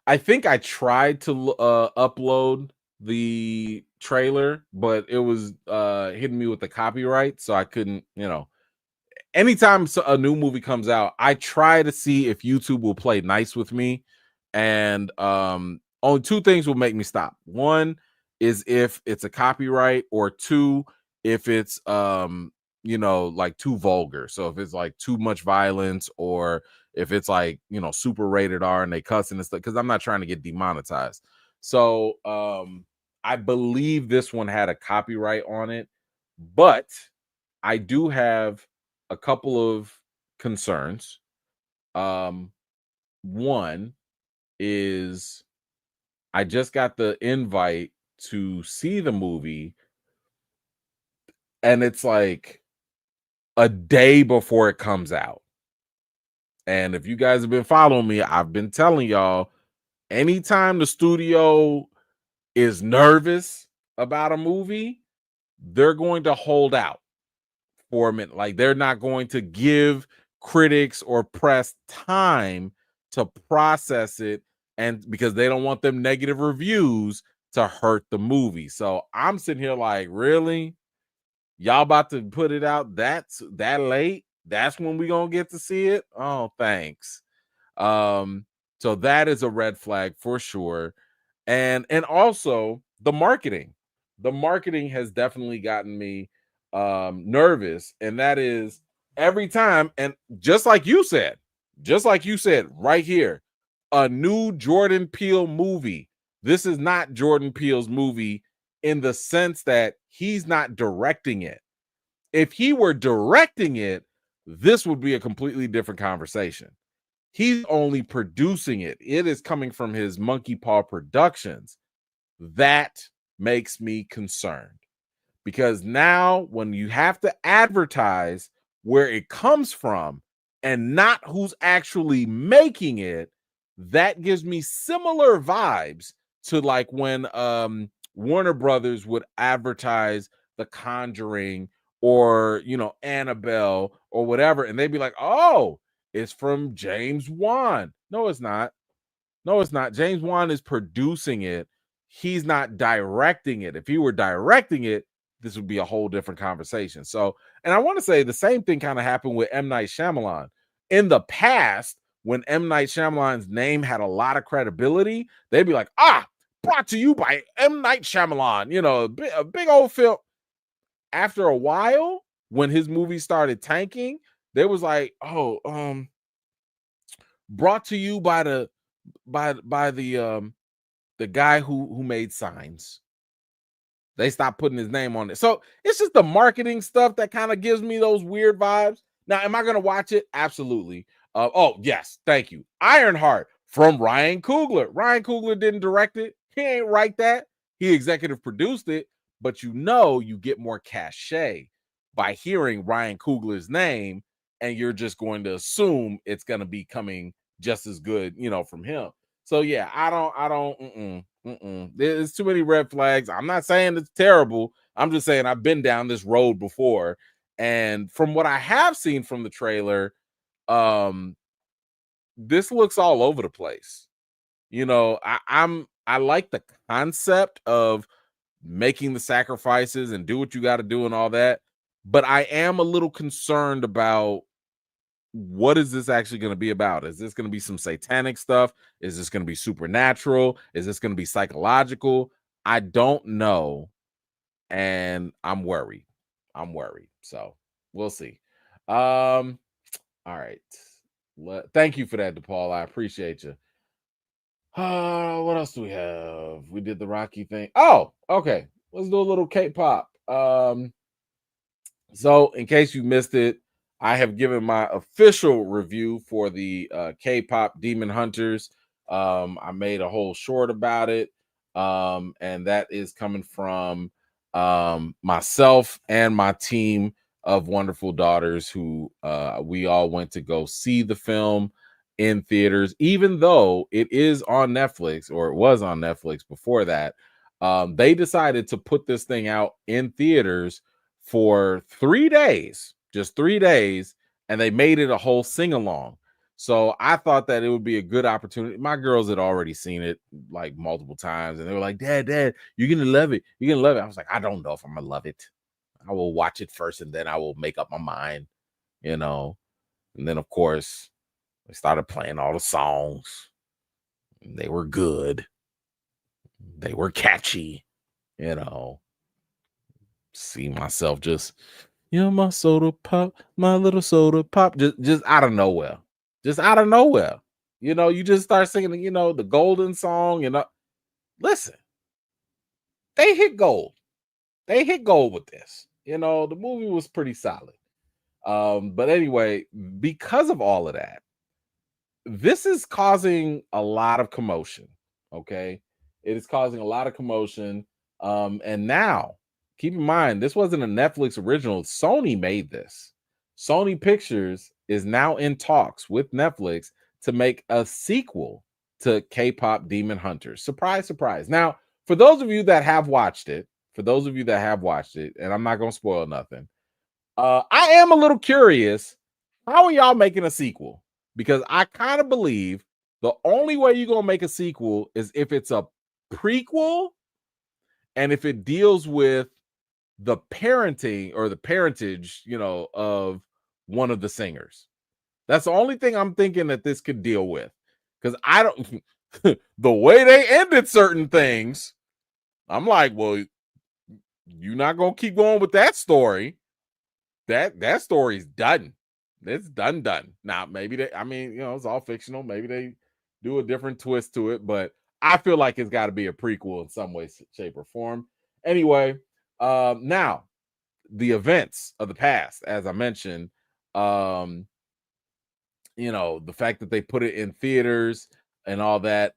I think I tried to upload the trailer, but it was hitting me with the copyright, so I couldn't, anytime a new movie comes out, I try to see if YouTube will play nice with me. And only two things will make me stop. One is if it's a copyright, or two, if it's like too vulgar. So if it's like too much violence, or if it's like, super rated R and they cussing and stuff, because I'm not trying to get demonetized. So I believe this one had a copyright on it, but I do have a couple of concerns. One is I just got the invite to see the movie, and it's like a day before it comes out. And if you guys have been following me, I've been telling y'all, anytime the studio is nervous about a movie, they're going to hold out for a minute. Like, they're not going to give critics or press time to process it, and because they don't want them negative reviews to hurt the movie. So I'm sitting here like, really? Y'all about to put it out that's that late? That's when we gonna get to see it? Oh, thanks. So that is a red flag for sure. And also the marketing. The marketing has definitely gotten me nervous, and that is every time, and just like you said right here, a new Jordan Peele movie. This is not Jordan Peele's movie in the sense that he's not directing it. If he were directing it, this would be a completely different conversation. He's only producing it. It is coming from his Monkey Paw Productions. That makes me concerned, because now when you have to advertise where it comes from and not who's actually making it, that gives me similar vibes to like when Warner Brothers would advertise The Conjuring, or Annabelle or whatever, and they'd be like, oh, it's from James Wan. No, it's not. No, it's not. James Wan is producing it. He's not directing it. If he were directing it, this would be a whole different conversation. So, and I want to say the same thing kind of happened with M. Night Shyamalan. In the past, when M. Night Shyamalan's name had a lot of credibility, they'd be like, brought to you by M. Night Shyamalan, a big old film. After a while, when his movie started tanking, they was like, brought to you by the the guy who made Signs. They stopped putting his name on it. So it's just the marketing stuff that kind of gives me those weird vibes. Now, am I going to watch it? Absolutely. Oh, yes. Thank you. Ironheart from Ryan Coogler. Ryan Coogler didn't direct it. He ain't write that. He executive produced it. But you get more cachet by hearing Ryan Coogler's name, and you're just going to assume it's going to be coming just as good, from him. So yeah, I don't. There's too many red flags. I'm not saying it's terrible. I'm just saying I've been down this road before, and from what I have seen from the trailer, this looks all over the place. I like the concept of making the sacrifices and do what you got to do and all that, but I am a little concerned about what is this actually going to be about? Is this going to be some satanic stuff? Is this going to be supernatural? Is this going to be psychological? I don't know, and I'm worried. So we'll see. All right. Thank you for that, DePaul. I appreciate you. What else do we have? We did the Rocky thing. Oh, okay. Let's do a little K-pop. So, in case you missed it, I have given my official review for the K-pop Demon Hunters. I made a whole short about it, and that is coming from myself and my team of wonderful daughters who we all went to go see the film in theaters, even though it is on Netflix, or it was on Netflix before that. They decided to put this thing out in theaters for 3 days, just 3 days, and they made it a whole sing-along. So I thought that it would be a good opportunity. My girls had already seen it like multiple times, and they were like, Dad, you're gonna love it. You're gonna love it. I was like, I don't know if I'm gonna love it. I will watch it first, and then I will make up my mind, you know. And then, of course, they started playing all the songs. They were good. They were catchy, you know. See myself just, my soda pop, my little soda pop, just out of nowhere. Just out of nowhere. You just start singing, the golden song, listen, they hit gold. They hit gold with this. The movie was pretty solid. But anyway, because of all of that, this is causing a lot of commotion. Okay. It is causing a lot of commotion. And now keep in mind, this wasn't a Netflix original. Sony made this. Sony Pictures is now in talks with Netflix to make a sequel to K-pop Demon Hunters. Surprise, surprise. Now, for those of you that have watched it, and I'm not going to spoil nothing, I am a little curious. How are y'all making a sequel? Because I kind of believe the only way you're going to make a sequel is if it's a prequel and if it deals with the parenting or the parentage, of one of the singers. That's the only thing I'm thinking that this could deal with. Because I don't, the way they ended certain things, I'm like, well, you're not going to keep going with that story. That story's done. It's done. Now, maybe it's all fictional. Maybe they do a different twist to it, but I feel like it's got to be a prequel in some way, shape, or form. Anyway, now the events of the past, as I mentioned, the fact that they put it in theaters and all that,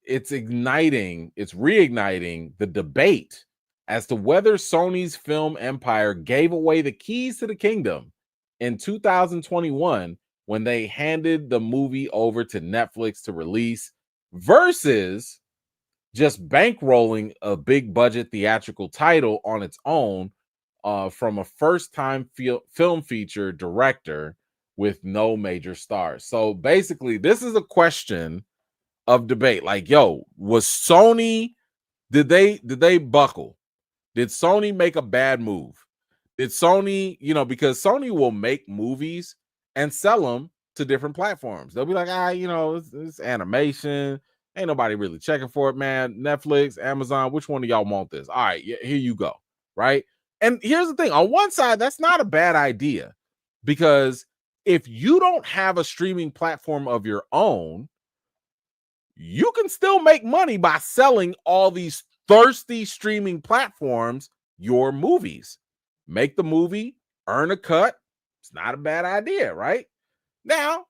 it's reigniting the debate as to whether Sony's film empire gave away the keys to the kingdom in 2021 when they handed the movie over to Netflix to release versus just bankrolling a big budget theatrical title on its own from a first-time film feature director with no major stars. So basically, this is a question of debate. Like, was Sony, did they buckle? Did Sony make a bad move? Did Sony, because Sony will make movies and sell them to different platforms. They'll be like, it's animation. Ain't nobody really checking for it, man. Netflix, Amazon, which one of y'all want this? All right, here you go. Right. And here's the thing. On one side, that's not a bad idea, because if you don't have a streaming platform of your own, you can still make money by selling all these thirsty streaming platforms your movies. Make the movie, earn a cut. It's not a bad idea, right? Now,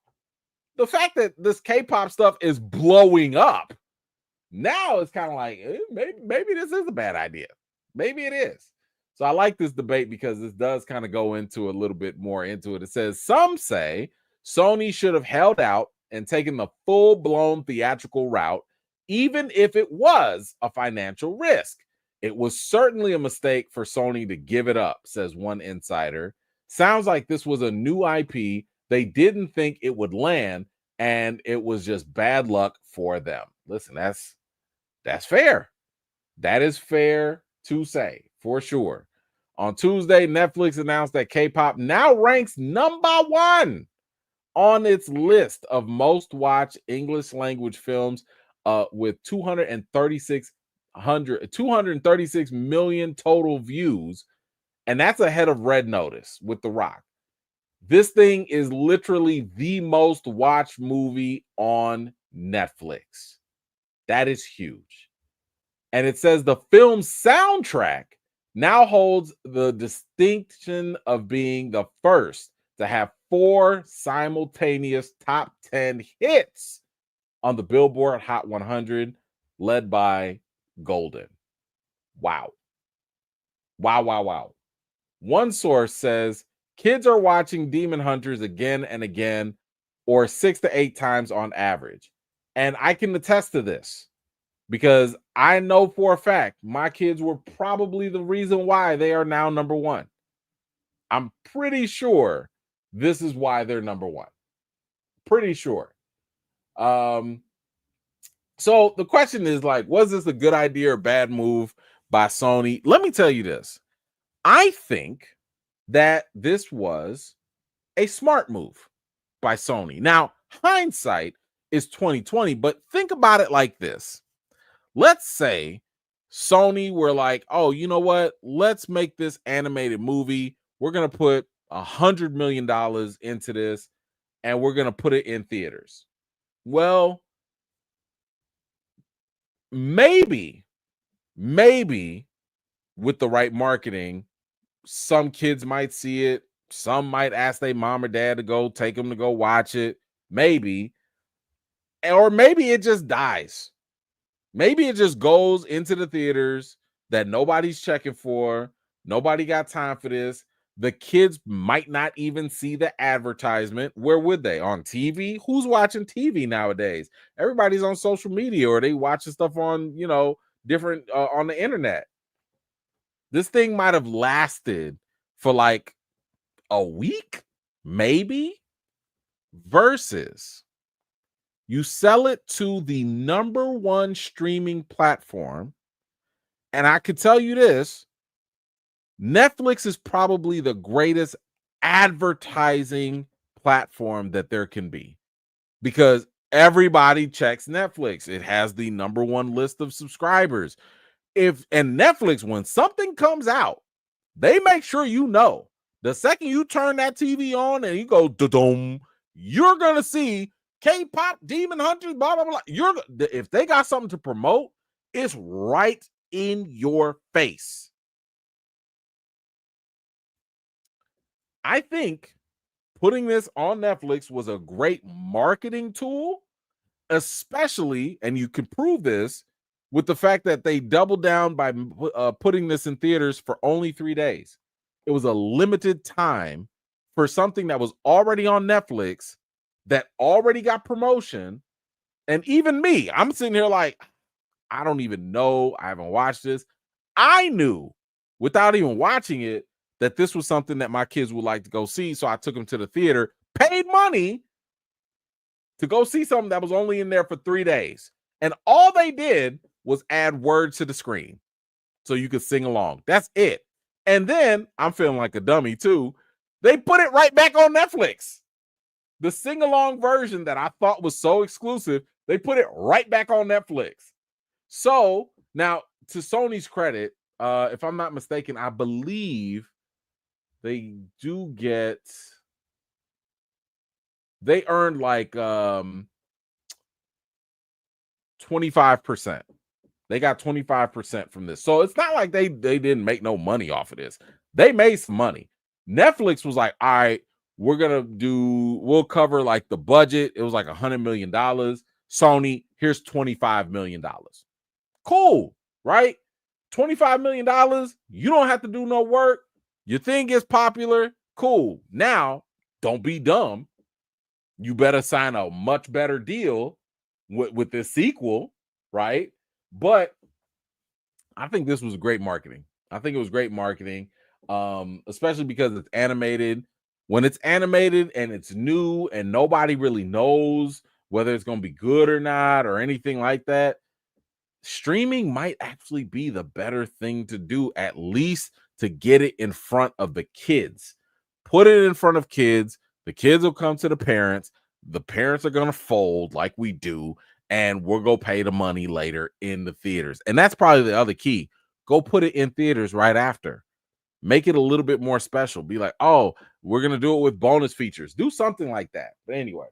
the fact that this K-pop stuff is blowing up, now it's kind of like, maybe this is a bad idea. Maybe it is. So I like this debate because this does kind of go into a little bit more into it. It says, some say Sony should have held out and taken the full-blown theatrical route, even if it was a financial risk. It was certainly a mistake for Sony to give it up, says one insider. Sounds like this was a new IP. They didn't think it would land, and it was just bad luck for them. Listen, that's fair. That is fair to say, for sure. On Tuesday, Netflix announced that K-pop now ranks number 1 on its list of most watched English language films with 236 million total views. And that's ahead of Red Notice with The Rock. This thing is literally the most watched movie on Netflix. That is huge. And it says the film's soundtrack now holds the distinction of being the first to have 4 simultaneous top 10 hits on the Billboard Hot 100, led by Golden. Wow. Wow, wow, wow. One source says kids are watching Demon Hunters again and again, or 6 to 8 times on average. And I can attest to this because I know for a fact my kids were probably the reason why they are now number one. I'm pretty sure this is why they're number one. Pretty sure. So the question is, like, was this a good idea or bad move by Sony? Let me tell you this. I think that this was a smart move by Sony. Now, hindsight is 2020, but think about it like this. Let's say Sony were like, oh, you know what? Let's make this animated movie. We're going to put $100 million into this, and we're going to put it in theaters. Well, maybe with the right marketing, some kids might see it. Some might ask their mom or dad to go take them to go watch it. Maybe. Or maybe it just dies. Maybe it just goes into the theaters that nobody's checking for. Nobody got time for this. The kids might not even see the advertisement. Where would they? On TV? Who's watching TV nowadays? Everybody's on social media, or they watching stuff on, different on the internet. This thing might have lasted for like a week, maybe, versus you sell it to the number one streaming platform. And I could tell you this, Netflix is probably the greatest advertising platform that there can be because everybody checks Netflix. It has the number one list of subscribers. And Netflix, when something comes out, they make sure you know. The second you turn that TV on and you go da-dum, you're gonna see K-pop, Demon Hunters, blah blah blah. If they got something to promote, it's right in your face. I think putting this on Netflix was a great marketing tool, especially, and you can prove this with the fact that they doubled down by putting this in theaters for only 3 days. It was a limited time for something that was already on Netflix, that already got promotion. And even me, I'm sitting here like, I don't even know. I haven't watched this. I knew without even watching it that this was something that my kids would like to go see. So I took them to the theater, paid money to go see something that was only in there for 3 days. And all they did was add words to the screen so you could sing along. That's it. And then I'm feeling like a dummy too. They put it right back on Netflix. The sing-along version that I thought was so exclusive, they put it right back on Netflix. So now, to Sony's credit, if I'm not mistaken, I believe they earned like 25%. They got 25% from this. So it's not like they didn't make no money off of this. They made some money. Netflix was like, all right, we'll cover like the budget. It was like $100 million. Sony, here's $25 million. Cool, right? $25 million. You don't have to do no work. Your thing is popular. Cool. Now, don't be dumb. You better sign a much better deal with this sequel, right? But I think this was great marketing. I think it was great marketing, especially because it's animated. When it's animated and it's new and nobody really knows whether it's going to be good or not or anything like that, streaming might actually be the better thing to do, at least to get it in front of the kids. Put it in front of kids. The kids will come to the parents. The parents are going to fold like we do, and we'll go pay the money later in the theaters. And that's probably the other key. Go put it in theaters right after. Make it a little bit more special. Be like, oh, we're going to do it with bonus features. Do something like that. But anyway,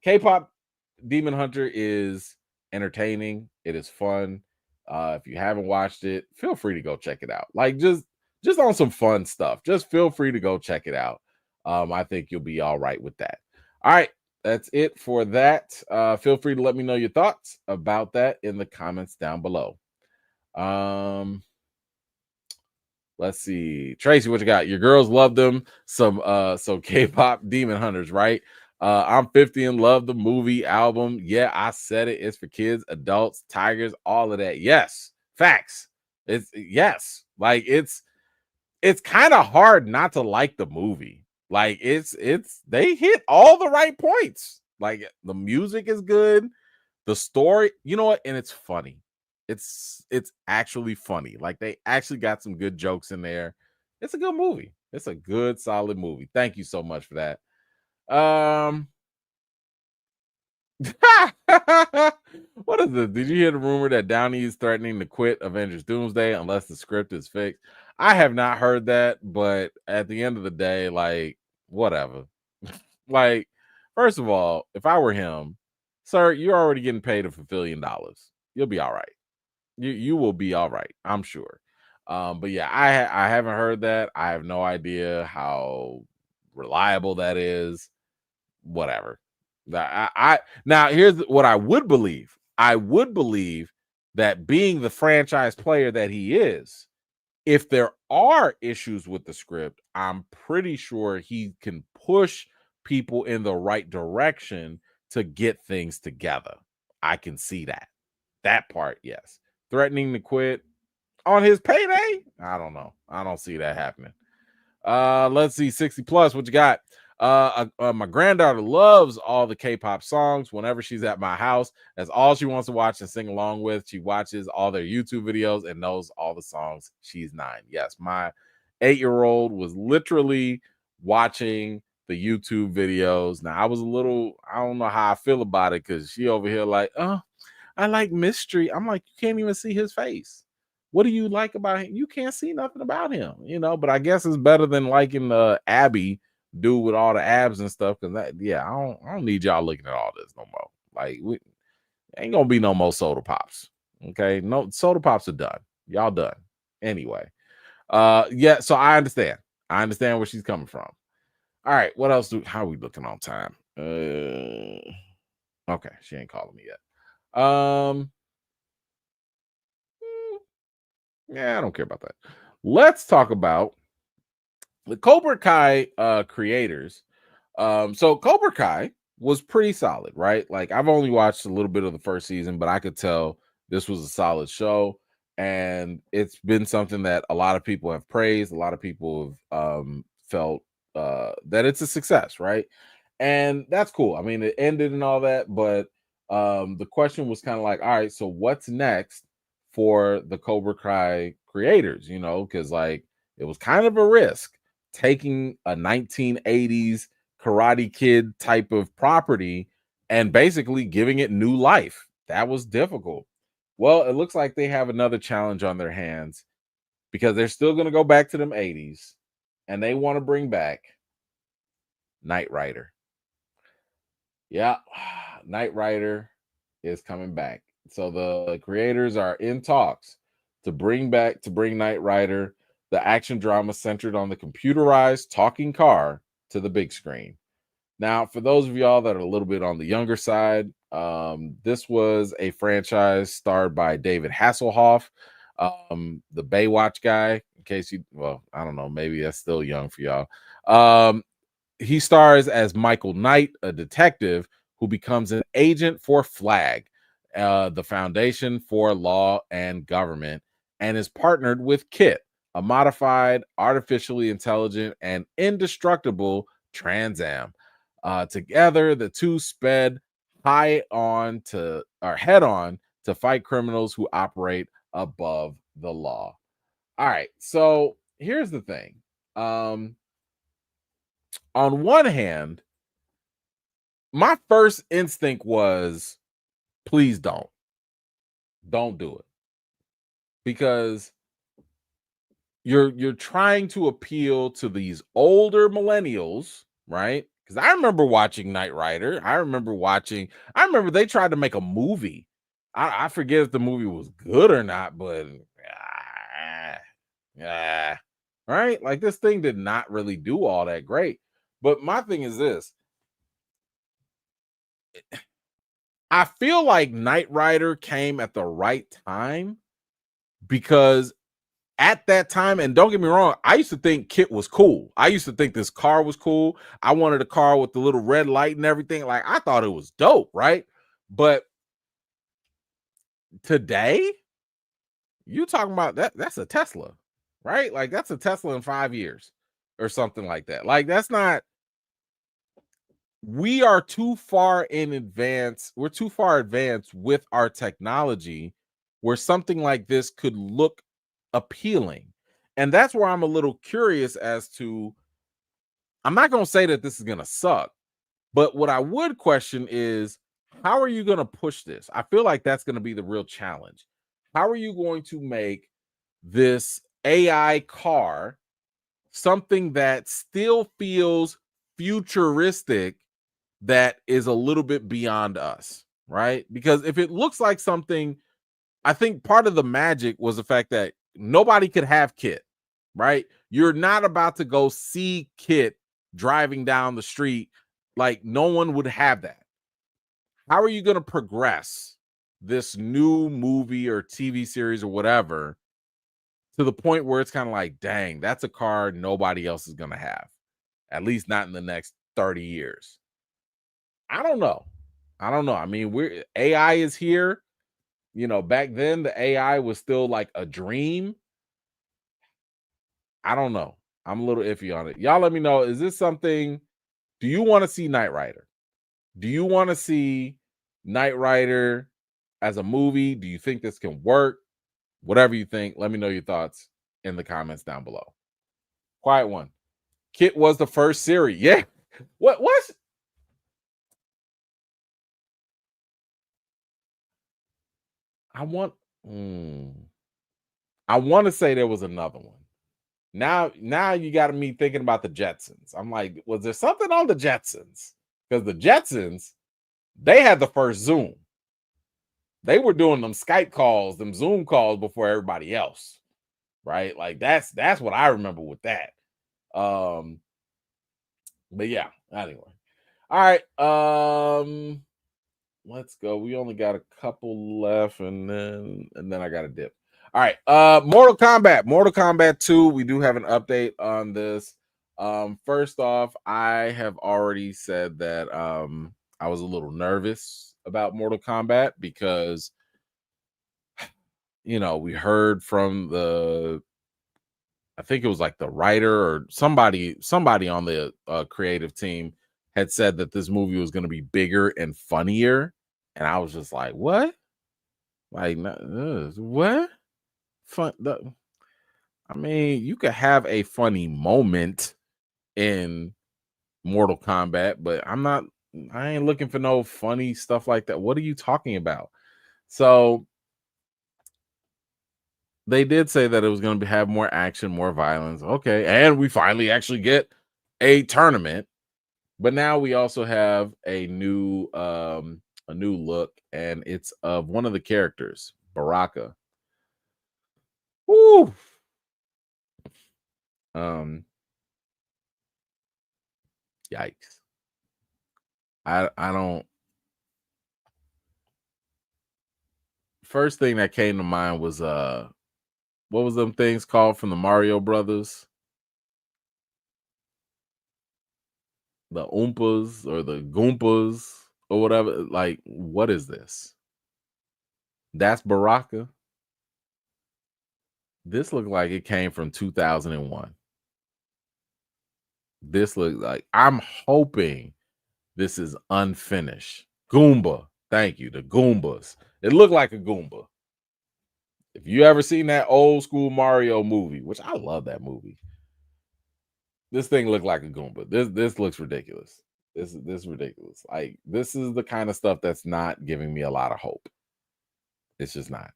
K-pop Demon Hunter is entertaining. It is fun. If you haven't watched it, feel free to go check it out. Like just on some fun stuff. Just feel free to go check it out. I think you'll be all right with that. All right, that's it for that. Feel free to let me know your thoughts about that in the comments down below. Let's see. Tracy, what you got? Your girls love them. So K-pop Demon Hunters, right? I'm 50 and love the movie album. Yeah, I said it. It's for kids, adults, tigers, all of that. Yes. Facts. It's yes. Like it's kind of hard not to like the movie. Like it's they hit all the right points. Like the music is good. The story, you know what? And it's funny. It's actually funny. Like they actually got some good jokes in there. It's a good movie. It's a good, solid movie. Thank you so much for that. What is this? Did you hear the rumor that Downey is threatening to quit Avengers Doomsday unless the script is fixed? I have not heard that, but at the end of the day, like, whatever. Like, first of all, if I were him, sir, you're already getting paid $1 billion. You'll be all right. You will be all right, I'm sure. But yeah, I haven't heard that. I have no idea how reliable that is. Whatever. I now here's what I would believe. I would believe that being the franchise player that he is, if there are issues with the script, I'm pretty sure he can push people in the right direction to get things together. I can see that. That part, yes. Threatening to quit on his payday? I don't know. I don't see that happening. Let's see, 60 plus. What you got? My granddaughter loves all the K-pop songs. Whenever she's at my house, that's all she wants to watch and sing along with. She watches all their YouTube videos and knows all the songs. She's 9. Yes, my 8-year-old was literally watching the YouTube videos. Now I was a little, I don't know how I feel about it because she over here like, oh, I like mystery. I'm like, you can't even see his face. What do you like about him? You can't see nothing about him, but I guess it's better than liking Abby dude with all the abs and stuff. Cause that, yeah, I don't need y'all looking at all this no more. Like, we ain't gonna be no more soda pops. Okay, no soda pops are done. Y'all done anyway. Yeah, so I understand. I understand where she's coming from. All right, what else how are we looking on time? Okay, she ain't calling me yet. Yeah, I don't care about that. Let's talk about the Cobra Kai creators. So Cobra Kai was pretty solid, right? Like I've only watched a little bit of the first season, but I could tell this was a solid show, and it's been something that a lot of people have praised. A lot of people have felt that it's a success, right? And that's cool. I mean, it ended and all that, but the question was kind of like, all right, so what's next for the Cobra Kai creators? Because like it was kind of a risk taking a 1980s Karate Kid type of property and basically giving it new life. That was difficult. Well, it looks like they have another challenge on their hands because they're still going to go back to them 80s and they want to bring back Knight Rider. Yeah, Knight Rider is coming back. So the creators are in talks to bring Knight Rider, the action drama centered on the computerized talking car, to the big screen. Now, for those of y'all that are a little bit on the younger side, this was a franchise starred by David Hasselhoff, the Baywatch guy. In case I don't know, maybe that's still young for y'all. He stars as Michael Knight, a detective who becomes an agent for FLAG, the Foundation for Law and Government, and is partnered with KIT, a modified, artificially intelligent, and indestructible Trans Am. Together, the two sped head on to fight criminals who operate above the law. All right, so here's the thing. on one hand, my first instinct was, please don't do it, because you're trying to appeal to these older millennials, right? Because I remember watching Knight Rider. I remember they tried to make a movie. I forget if the movie was good or not, but yeah, right? Like, this thing did not really do all that great. But my thing is this: I feel like Knight Rider came at the right time, because at that time, and don't get me wrong, I used to think Kit was cool. I used to think this car was cool. I wanted a car with the little red light and everything. Like, I thought it was dope, right? But today, you talking about that's a Tesla, right? Like, that's a Tesla in 5 years or something like that. Like, that's not, we are too far in advance. We're too far advanced with our technology where something like this could look appealing. And that's where I'm a little curious as to, I'm not going to say that this is going to suck, but what I would question is, how are you going to push this? I feel like that's going to be the real challenge. How are you going to make this AI car something that still feels futuristic, that is a little bit beyond us, right? Because if it looks like something, I think part of the magic was the fact that nobody could have Kit, right? You're not about to go see Kit driving down the street. Like, no one would have that. How are you going to progress this new movie or TV series or whatever to the point where it's kind of like, dang, that's a car nobody else is going to have, at least not in the next 30 years? I don't know. I mean, AI is here. Back then the AI was still like a dream. I don't know. I'm a little iffy on it. Y'all let me know. Is this something? Do you want to see Knight Rider? Do you want to see Knight Rider as a movie? Do you think this can work? Whatever you think, let me know your thoughts in the comments down below. Quiet one. Kit was the first series. Yeah. What? I want I want to say there was another one. Now you got me thinking about the Jetsons. I'm like, was there something on the Jetsons? Because the Jetsons, they had the first Zoom. They were doing them Skype calls, them Zoom calls before everybody else, right? Like, that's what I remember with that. But yeah, anyway. All right. Let's go. We only got a couple left, and then I got a dip. All right. Mortal Kombat 2. We do have an update on this. First off, I have already said that I was a little nervous about Mortal Kombat because we heard from I think it was like the writer or somebody on the creative team had said that this movie was going to be bigger and funnier, and I was just like, what? Like, what? Fun? I mean, you could have a funny moment in Mortal Kombat, but I ain't looking for no funny stuff like that. What are you talking about? So they did say that it was going to have more action, more violence. Okay, and we finally actually get a tournament, but now we also have a new look, and it's of one of the characters, Baraka. Woo! Um, Yikes. I don't. First thing that came to mind was what was them things called from the Mario Brothers? The Oompas or the Goompas or whatever. Like, what is this? That's Baraka. This looked like it came from 2001. This looks like, I'm hoping this is unfinished. Goomba. Thank you. The Goombas. It looked like a Goomba. If you ever seen that old school Mario movie, which I love that movie, This thing looked like a Goomba. This looks ridiculous. This is ridiculous. Like, this is the kind of stuff that's not giving me a lot of hope. It's just not.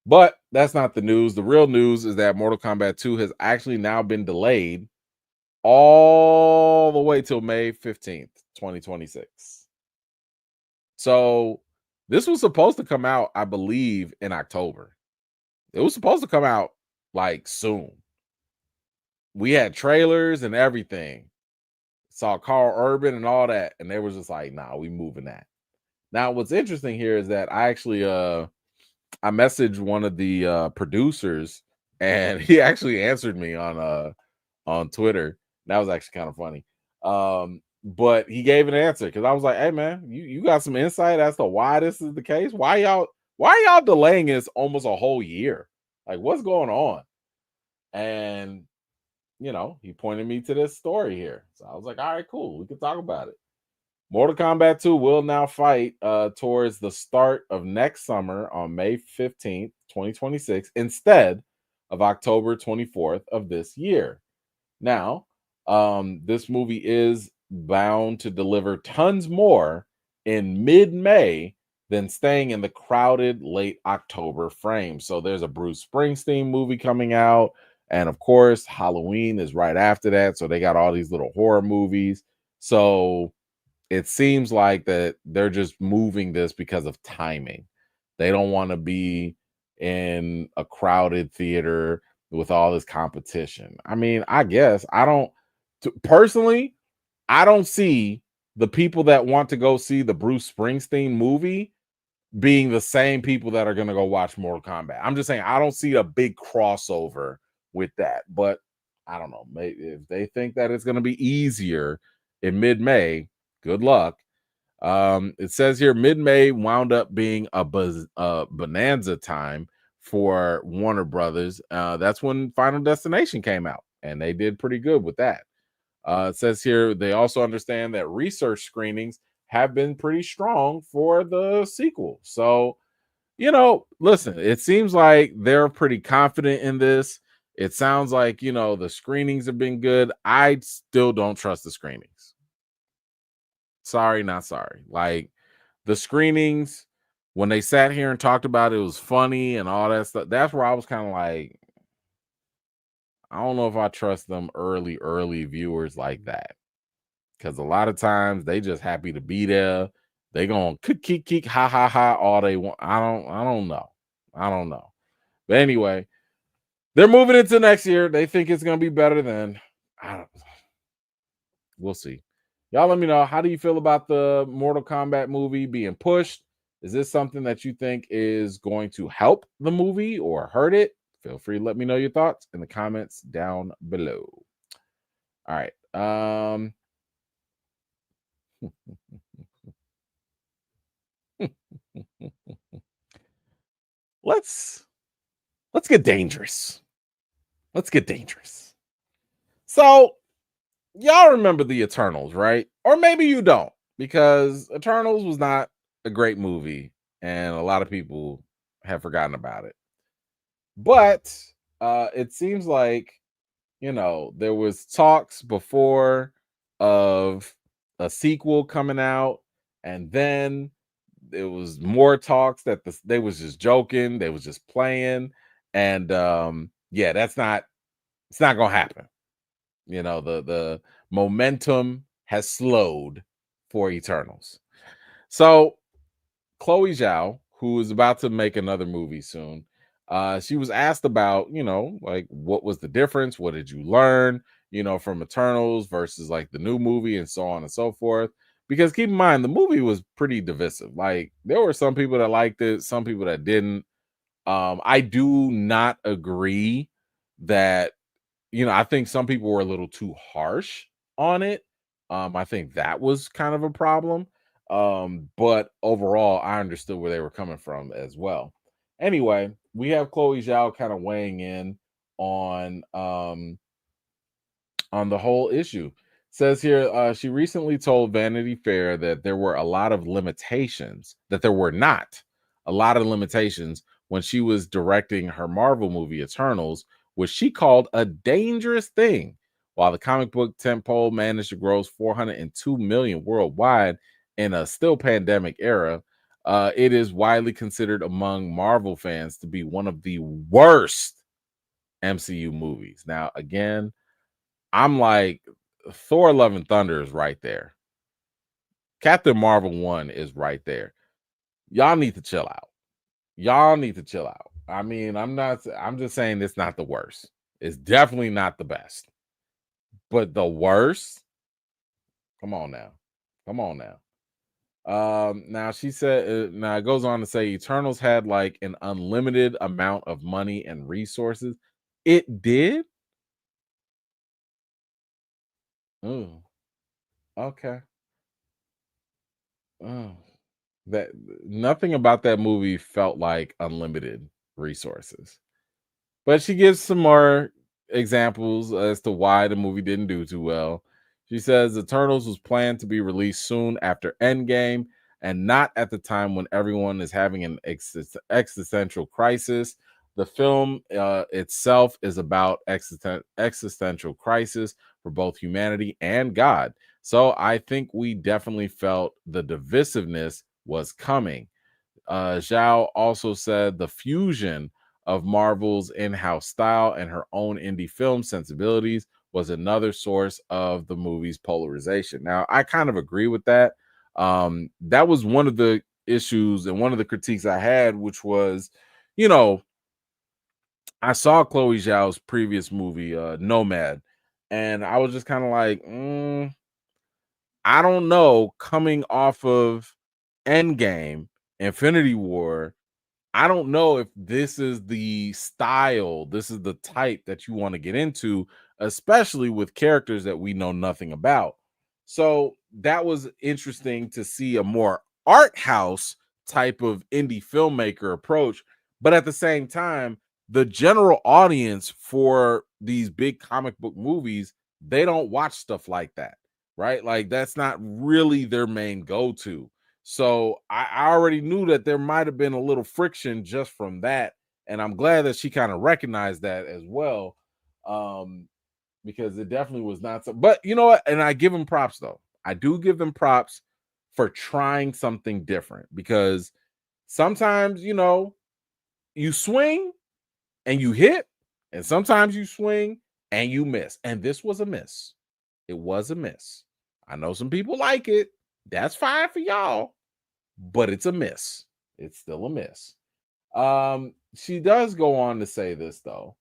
But that's not the news. The real news is that Mortal Kombat 2 has actually now been delayed all the way till May 15th, 2026. So this was supposed to come out, I believe, in October. It was supposed to come out like soon. We had trailers and everything. Saw Carl Urban and all that, and they was just like, nah, we moving that. Now, what's interesting here is that I actually I messaged one of the producers, and he actually answered me on Twitter. That was actually kind of funny. But he gave an answer because I was like, hey man, you got some insight as to why this is the case? Why y'all delaying this almost a whole year? Like, what's going on? And he pointed me to this story here. So I was like, all right, cool. We can talk about it. Mortal Kombat 2 will now fight towards the start of next summer on May 15th, 2026, instead of October 24th of this year. Now, this movie is bound to deliver tons more in mid-May than staying in the crowded late October frame. So there's a Bruce Springsteen movie coming out. And of course, Halloween is right after that. So they got all these little horror movies. So it seems like that they're just moving this because of timing. They don't want to be in a crowded theater with all this competition. I mean, I guess personally, I don't see the people that want to go see the Bruce Springsteen movie being the same people that are going to go watch Mortal Kombat. I'm just saying, I don't see a big crossover with that, but I don't know. Maybe if they think that it's going to be easier in mid-May, good luck. It says here mid-May wound up being a bonanza time for Warner Brothers. That's when Final Destination came out, and they did pretty good with that. It says here they also understand that research screenings have been pretty strong for the sequel. So, listen, it seems like they're pretty confident in this. It sounds like, the screenings have been good. I still don't trust the screenings. Sorry, not sorry. Like, the screenings, when they sat here and talked about it, it was funny and all that stuff. That's where I was kind of like, I don't know if I trust them early viewers like that. Because a lot of times they just happy to be there. They gonna kick, ha ha ha all they want. I don't know. I don't know. But anyway, they're moving into next year. They think it's gonna be better than. We'll see. Y'all let me know, how do you feel about the Mortal Kombat movie being pushed? Is this something that you think is going to help the movie or hurt it? Feel free to let me know your thoughts in the comments down below. All right. Let's get dangerous. Let's get dangerous. So, y'all remember the Eternals, right? Or maybe you don't, because Eternals was not a great movie and a lot of people have forgotten about it. But it seems like, there was talks before of a sequel coming out, and then there was more talks that they was just joking, they was just playing, and yeah, it's not gonna happen. The momentum has slowed for Eternals. So Chloe Zhao, who is about to make another movie soon, she was asked about, like, what was the difference? What did you learn, from Eternals versus like the new movie and so on and so forth? Because keep in mind, the movie was pretty divisive. Like, there were some people that liked it, some people that didn't. I do not agree that, I think some people were a little too harsh on it. I think that was kind of a problem. But overall, I understood where they were coming from as well. Anyway, we have Chloe Zhao kind of weighing in on the whole issue. Says here, she recently told Vanity Fair that there were not a lot of limitations when she was directing her Marvel movie Eternals, which she called a dangerous thing, While the comic book tentpole managed to gross 402 million worldwide in a still pandemic era, it is widely considered among Marvel fans to be one of the worst MCU movies. Now, again, I'm like, Thor: Love and Thunder is right there. Captain Marvel 1 is right there. Y'all need to chill out. Y'all need to chill out. I mean, I'm just saying it's not the worst. It's definitely not the best. But the worst? Come on now. Come on now. Now she said, now it goes on to say Eternals had like an unlimited amount of money and resources. It did? Oh, okay. Oh, that nothing about that movie felt like unlimited resources. But she gives some more examples as to why the movie didn't do too well. She says Eternals was planned to be released soon after Endgame and not at the time when everyone is having an existential crisis. The film itself is about existential crisis for both humanity and God. So I think we definitely felt the divisiveness was coming. Zhao also said the fusion of Marvel's in-house style and her own indie film sensibilities was another source of the movie's polarization. Now, I kind of agree with that. That was one of the issues and one of the critiques I had, which was, you know, I saw Chloe Zhao's previous movie, Nomad, and I was just kind of like, I don't know, coming off of Endgame, Infinity War, I don't know if this is the style, this is the type that you want to get into, especially with characters that we know nothing about. So that was interesting to see a more art house type of indie filmmaker approach. But at the same time, the general audience for these big comic book movies, they don't watch stuff like that, right? Like that's not really their main go to. So I already knew that there might have been a little friction just from that. And I'm glad that she kind of recognized that as well. Because it definitely was not so, but you know what? And I give them props though. I do give them props for trying something different because sometimes, you swing and you hit, and sometimes you swing and you miss. And this was a miss. It was a miss. I know some people like it. That's fine for y'all, but it's a miss. It's still a miss. She does go on to say this though.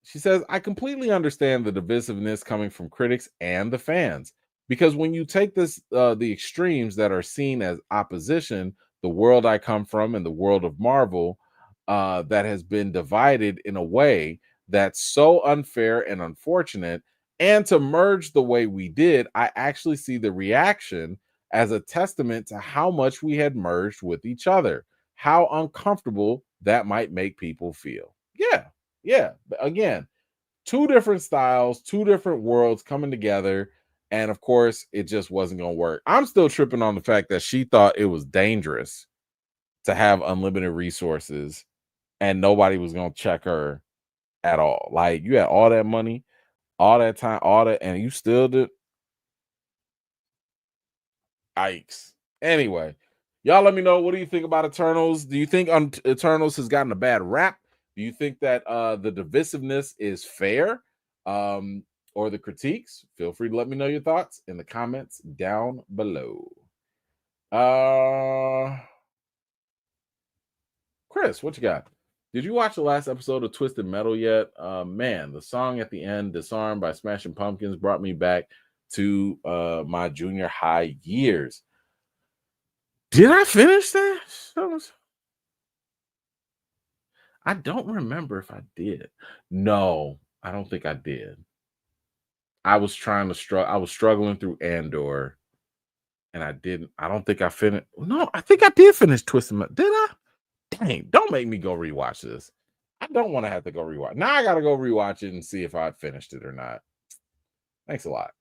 She says, I completely understand the divisiveness coming from critics and the fans. Because when you take the extremes that are seen as opposition, the world I come from and the world of Marvel, that has been divided in a way that's so unfair and unfortunate, and to merge the way we did, I actually see the reaction as a testament to how much we had merged with each other, how uncomfortable that might make people feel. Yeah, yeah. Again, two different styles, two different worlds coming together. And of course, it just wasn't going to work. I'm still tripping on the fact that she thought it was dangerous to have unlimited resources and nobody was going to check her at all. Like, you had all that money, all that time, all that, and you still did. Yikes. Anyway, y'all let me know, what do you think about Eternals? Do you think Eternals has gotten a bad rap? Do you think that the divisiveness is fair? Or the critiques? Feel free to let me know your thoughts in the comments down below. Chris, what you got? Did you watch the last episode of Twisted Metal yet? Man, the song at the end, Disarm by Smashing Pumpkins, brought me back to my junior high years. Did I finish that? I don't remember if I did. No, I don't think I did. I was trying to I was struggling through Andor, and I didn't. I don't think I finished. No, I think I did finish Twisted Metal. Did I? Dang! Don't make me go rewatch this. I don't want to have to go rewatch. Now I gotta go rewatch it and see if I finished it or not. Thanks a lot.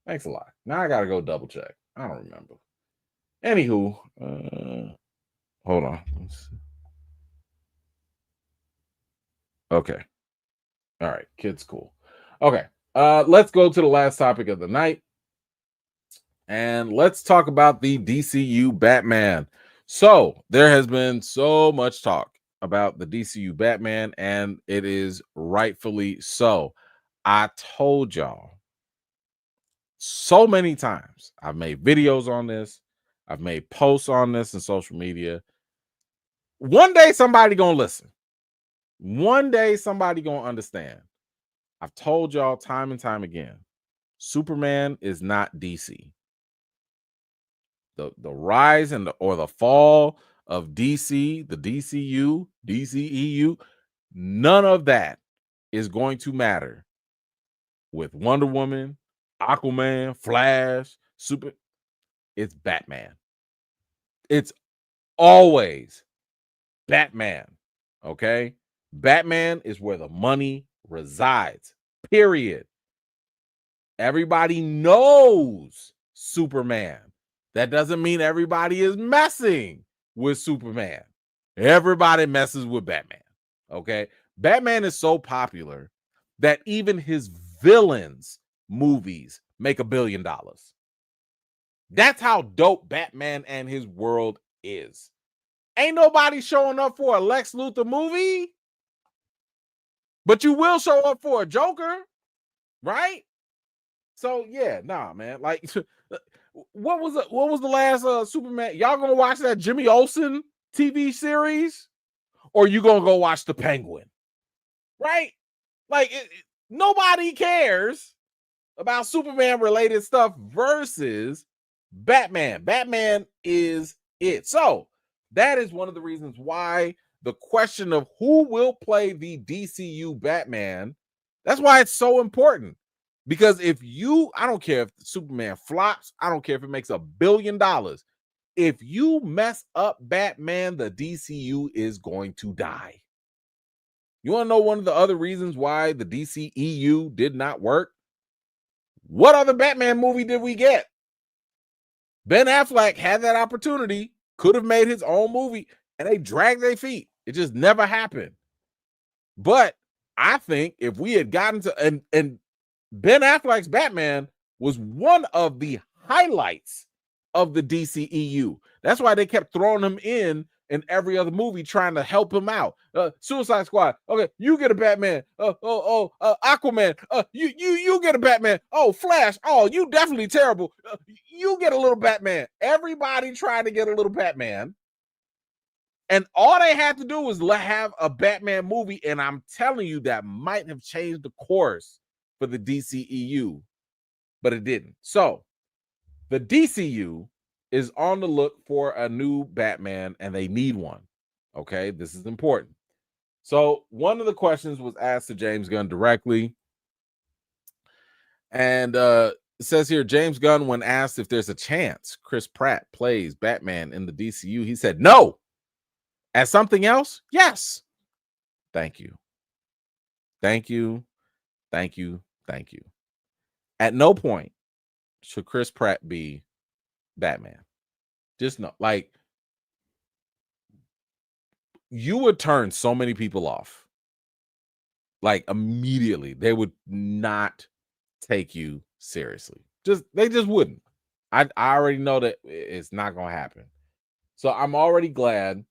Thanks a lot. Now I gotta go double check. I don't remember. Anywho, hold on. Okay. All right. Kid's cool. Okay. Let's go to the last topic of the night. And let's talk about the DCU Batman. So there has been so much talk about the DCU Batman, and it is rightfully so. I told y'all so many times. I've made videos on this. I've made posts on this in social media. One day somebody gonna listen. One day somebody gonna understand. I've told y'all time and time again. Superman is not DC. The rise and the fall of DC, the DCU, DCEU, none of that is going to matter with Wonder Woman, Aquaman, Flash, Super. It's Batman. It's always Batman. Okay? Batman is where the money resides. Period. Everybody knows Superman. That doesn't mean everybody is messing with Superman. Everybody messes with Batman. Okay? Batman is so popular that even his villains movies make $1 billion. That's how dope Batman and his world is. Ain't nobody showing up for a Lex Luthor movie, but you will show up for a Joker, right? So yeah, nah, man. Like, what was the last Superman? Y'all gonna watch that Jimmy Olsen TV series, or you gonna go watch the Penguin? Right? Like, nobody cares about Superman related stuff versus Batman. Batman is it. So that is one of the reasons why the question of who will play the DCU Batman, that's why it's so important. Because I don't care if Superman flops, I don't care if it makes $1 billion. If you mess up Batman, the DCU is going to die. You want to know one of the other reasons why the DCEU did not work? What other Batman movie did we get? Ben Affleck had that opportunity, could have made his own movie, and they dragged their feet. It just never happened. But I think if we had gotten to, and Ben Affleck's Batman was one of the highlights of the DCEU. That's why they kept throwing him in every other movie, trying to help him out. Suicide Squad. Okay, you get a Batman. Aquaman. You get a Batman. Oh, Flash. Oh, you definitely terrible. You get a little Batman. Everybody tried to get a little Batman. And all they had to do was have a Batman movie. And I'm telling you, that might have changed the course for the DCEU, but it didn't. So the DCU is on the look for a new Batman, and they need one. Okay, this is important. So one of the questions was asked to James Gunn directly, and it says here, James Gunn, when asked if there's a chance Chris Pratt plays Batman in the DCU, he said no. As something else, yes. Thank you. Thank you. Thank you. Thank you. At no point should Chris Pratt be Batman. Just no, like, you would turn so many people off. Like, immediately, they would not take you seriously. They just wouldn't. I already know that it's not going to happen. So I'm already glad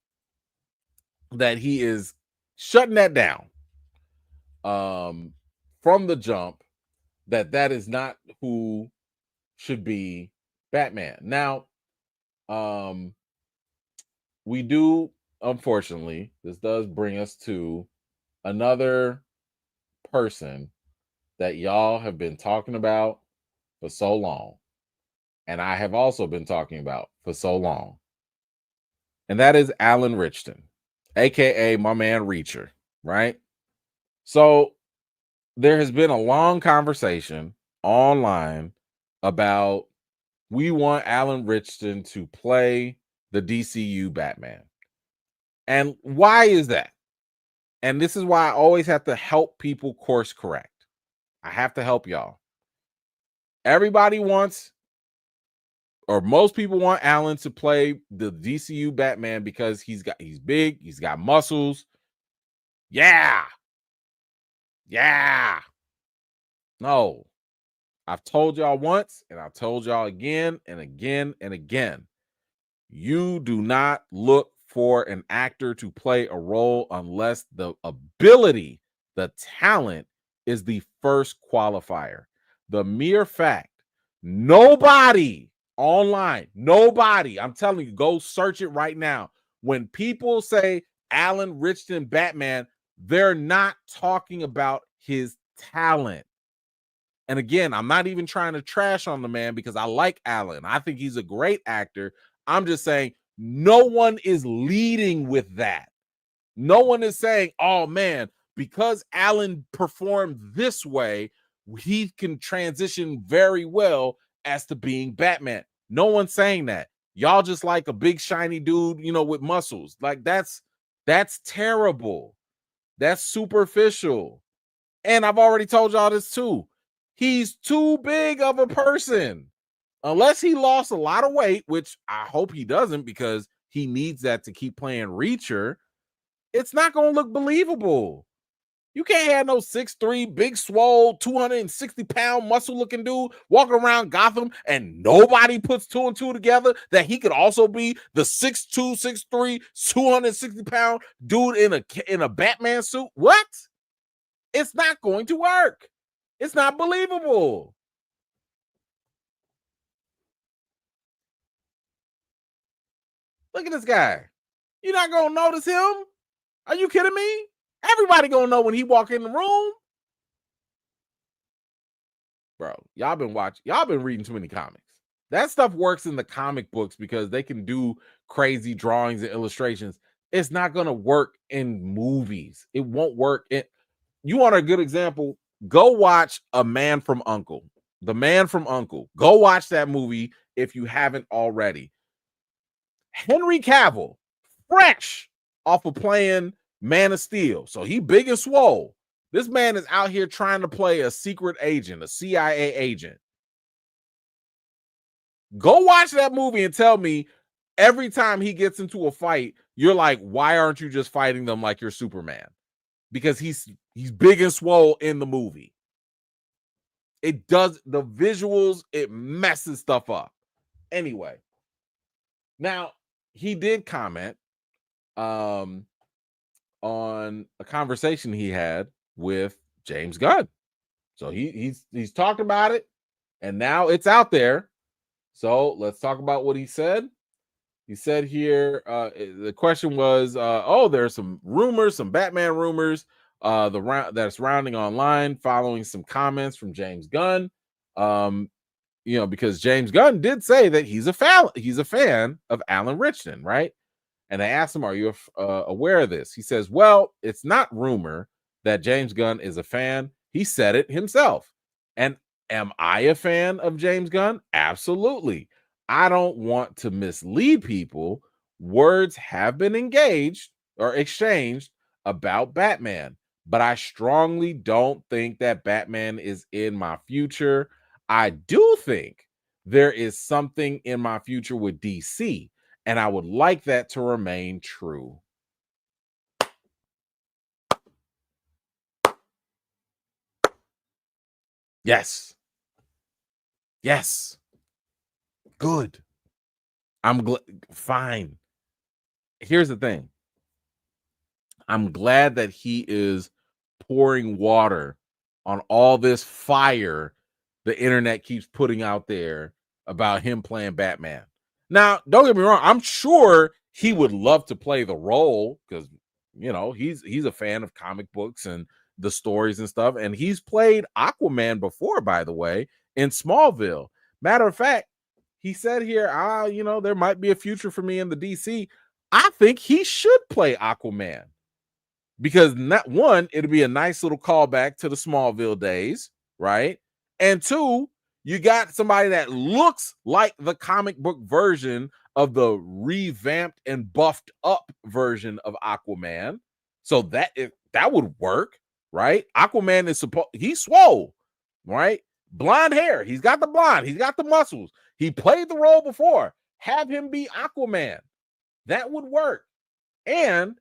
that he is shutting that down from the jump, that is not who should be Batman. Now, we do, unfortunately, this does bring us to another person that y'all have been talking about for so long, and I have also been talking about for so long, and that is Alan Richardson, aka my man Reacher, right? So there has been a long conversation online about, we want Alan Richardson to play the DCU Batman. And why is that? And this is why I always have to help people course correct. I have to help y'all. Everybody wants, or most people want, Alan to play the DCU Batman because he's big, he's got muscles. Yeah. No. I've told y'all once, and I've told y'all again and again and again. You do not look for an actor to play a role unless the ability, the talent is the first qualifier. The mere fact, nobody online, nobody, I'm telling you, go search it right now. When people say Alan Richardson Batman, they're not talking about his talent. And again, I'm not even trying to trash on the man because I like Alan. I think he's a great actor. I'm just saying no one is leading with that. No one is saying, oh man, because Alan performed this way, he can transition very well as to being Batman. No one's saying that. Y'all just like a big shiny dude, with muscles. Like that's terrible. That's superficial. And I've already told y'all this too. He's too big of a person. Unless he lost a lot of weight, which I hope he doesn't because he needs that to keep playing Reacher, it's not going to look believable. You can't have no 6'3", big swole, 260-pound muscle-looking dude walking around Gotham and nobody puts two and two together that he could also be the 6'2", 6'3", 260-pound dude in a Batman suit. What? It's not going to work. It's not believable. Look at this guy. You're not going to notice him? Are you kidding me? Everybody going to know when he walk in the room. Bro, y'all been reading too many comics. That stuff works in the comic books because they can do crazy drawings and illustrations. It's not going to work in movies. It won't work. You want a good example? Go watch A Man from U.N.C.L.E. The Man from U.N.C.L.E. Go watch that movie if you haven't already. Henry Cavill, fresh off of playing Man of Steel. So he big and swole. This man is out here trying to play a secret agent, a CIA agent. Go watch that movie and tell me every time he gets into a fight, you're like, why aren't you just fighting them like you're Superman? Because he's big and swole in the movie. It does the visuals, it messes stuff up. Anyway, now he did comment on a conversation he had with James Gunn. So he's talked about it, and now it's out there. So let's talk about what he said. He said here, the question was, there's some rumors, some Batman rumors, that's rounding online following some comments from James Gunn. Because James Gunn did say that he's a fan of Alan Richardson, right? And they asked him, are you aware of this? He says, well, it's not rumor that James Gunn is a fan. He said it himself. And am I a fan of James Gunn? Absolutely. I don't want to mislead people. Words have been exchanged about Batman, but I strongly don't think that Batman is in my future. I do think there is something in my future with DC, and I would like that to remain true. Yes. Yes. Good. I'm fine. Here's the thing. I'm glad that he is pouring water on all this fire the internet keeps putting out there about him playing Batman. Now, don't get me wrong. I'm sure he would love to play the role because, he's a fan of comic books and the stories and stuff. And he's played Aquaman before, by the way, in Smallville. Matter of fact, he said here, there might be a future for me in the DC. I think he should play Aquaman because it'll be a nice little callback to the Smallville days, right? And two, you got somebody that looks like the comic book version of the revamped and buffed up version of Aquaman. So that would work, right? Aquaman is he's swole, right? Blonde hair. He's got the blonde. He's got the muscles. He played the role before. Have him be Aquaman. That would work. And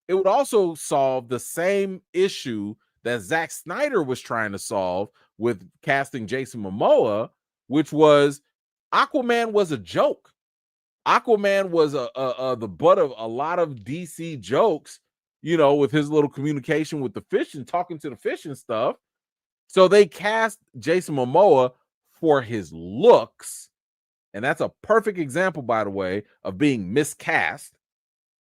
it would also solve the same issue that Zack Snyder was trying to solve with casting Jason Momoa, which was Aquaman was a joke. Aquaman was the butt of a lot of DC jokes, with his little communication with the fish and talking to the fish and stuff. So they cast Jason Momoa for his looks, and that's a perfect example, by the way, of being miscast.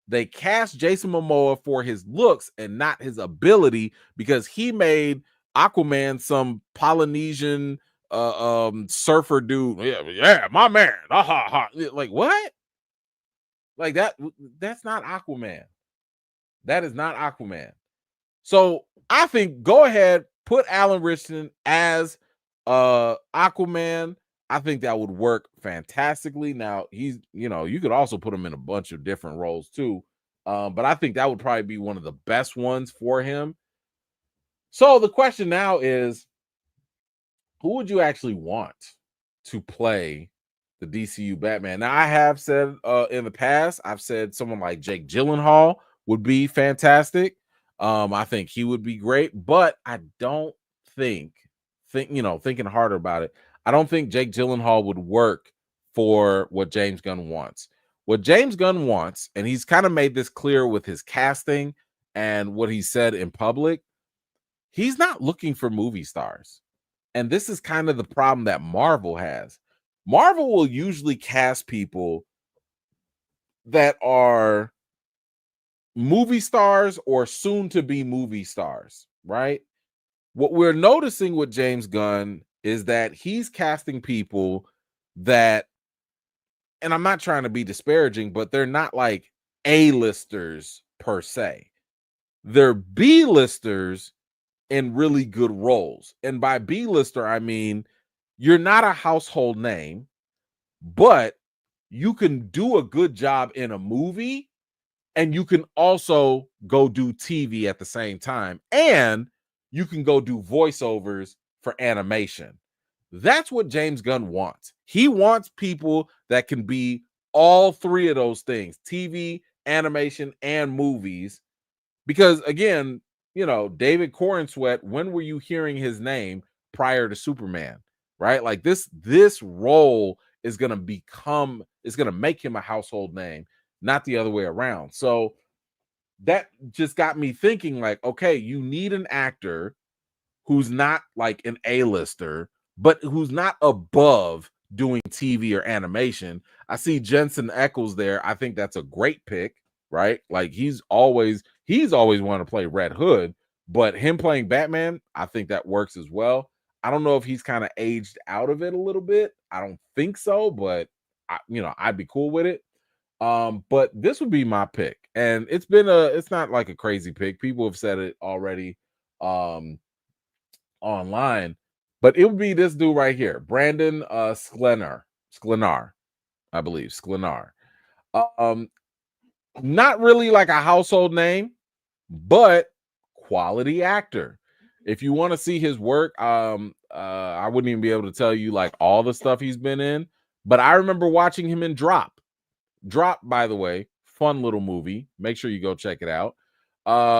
They cast Jason Momoa for his looks and not his ability, because he made Aquaman some Polynesian surfer dude. Yeah, my man. Like, what? Like that's not Aquaman. That is not Aquaman. So I think go ahead, put Alan Richardson as Aquaman. I think that would work fantastically. Now he's, you could also put him in a bunch of different roles too. But I think that would probably be one of the best ones for him. So the question now is, who would you actually want to play the DCU Batman? Now, I have said in the past, I've said someone like Jake Gyllenhaal would be fantastic. I think he would be great, but I don't thinking harder about it, I don't think Jake Gyllenhaal would work for what James Gunn wants. What James Gunn wants, and he's kind of made this clear with his casting and what he said in public, he's not looking for movie stars. And this is kind of the problem that Marvel has. Marvel will usually cast people that are movie stars or soon to be movie stars, right? What we're noticing with James Gunn is that he's casting people that, and I'm not trying to be disparaging, but they're not like A-listers per se. They're B-listers in really good roles. And by B-lister, I mean you're not a household name, but you can do a good job in a movie, and you can also go do TV at the same time, and you can go do voiceovers for animation. That's what James Gunn wants. He wants people that can be all three of those things: TV, animation, and movies. Because again, David Corenswet, when were you hearing his name prior to Superman? Right? Like this role is going to make him a household name, not the other way around. So that just got me thinking, like, okay, you need an actor who's not like an A-lister, but who's not above doing TV or animation. I see Jensen Ackles there. I think that's a great pick, right? Like he's always wanted to play Red Hood, but him playing Batman, I think that works as well. I don't know if he's kind of aged out of it a little bit. I don't think so, but I'd be cool with it. But this would be my pick, and it's not like a crazy pick. People have said it already online, but it would be this dude right here, Brandon Sklenar, I believe Sklenar. Um, Not really like a household name, but quality actor. If you want to see his work, I wouldn't even be able to tell you like all the stuff he's been in, but I remember watching him in Drop. Drop, by the way, fun little movie. Make sure you go check it out.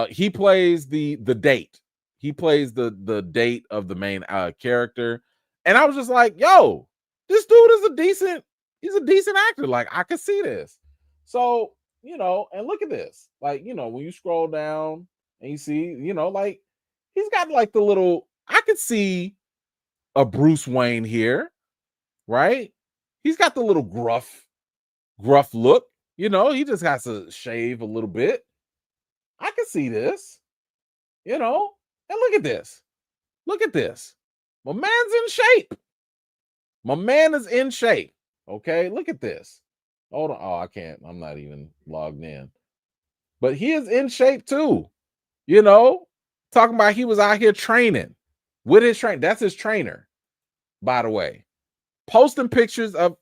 He plays the date. He plays the date of the main character, and I was just like, "Yo, this dude is he's a decent actor. Like I could see this." So and look at this. Like when you scroll down and you see, like he's got like the little. I could see a Bruce Wayne here, right? He's got the little gruff look. He just has to shave a little bit. I can see this, and look at this. Look at this. My man's in shape. My man is in shape. Okay, look at this. Hold on. Oh, I can't. I'm not even logged in. But he is in shape too. Talking about he was out here training with his trainer. That's his trainer, by the way. Posting pictures of.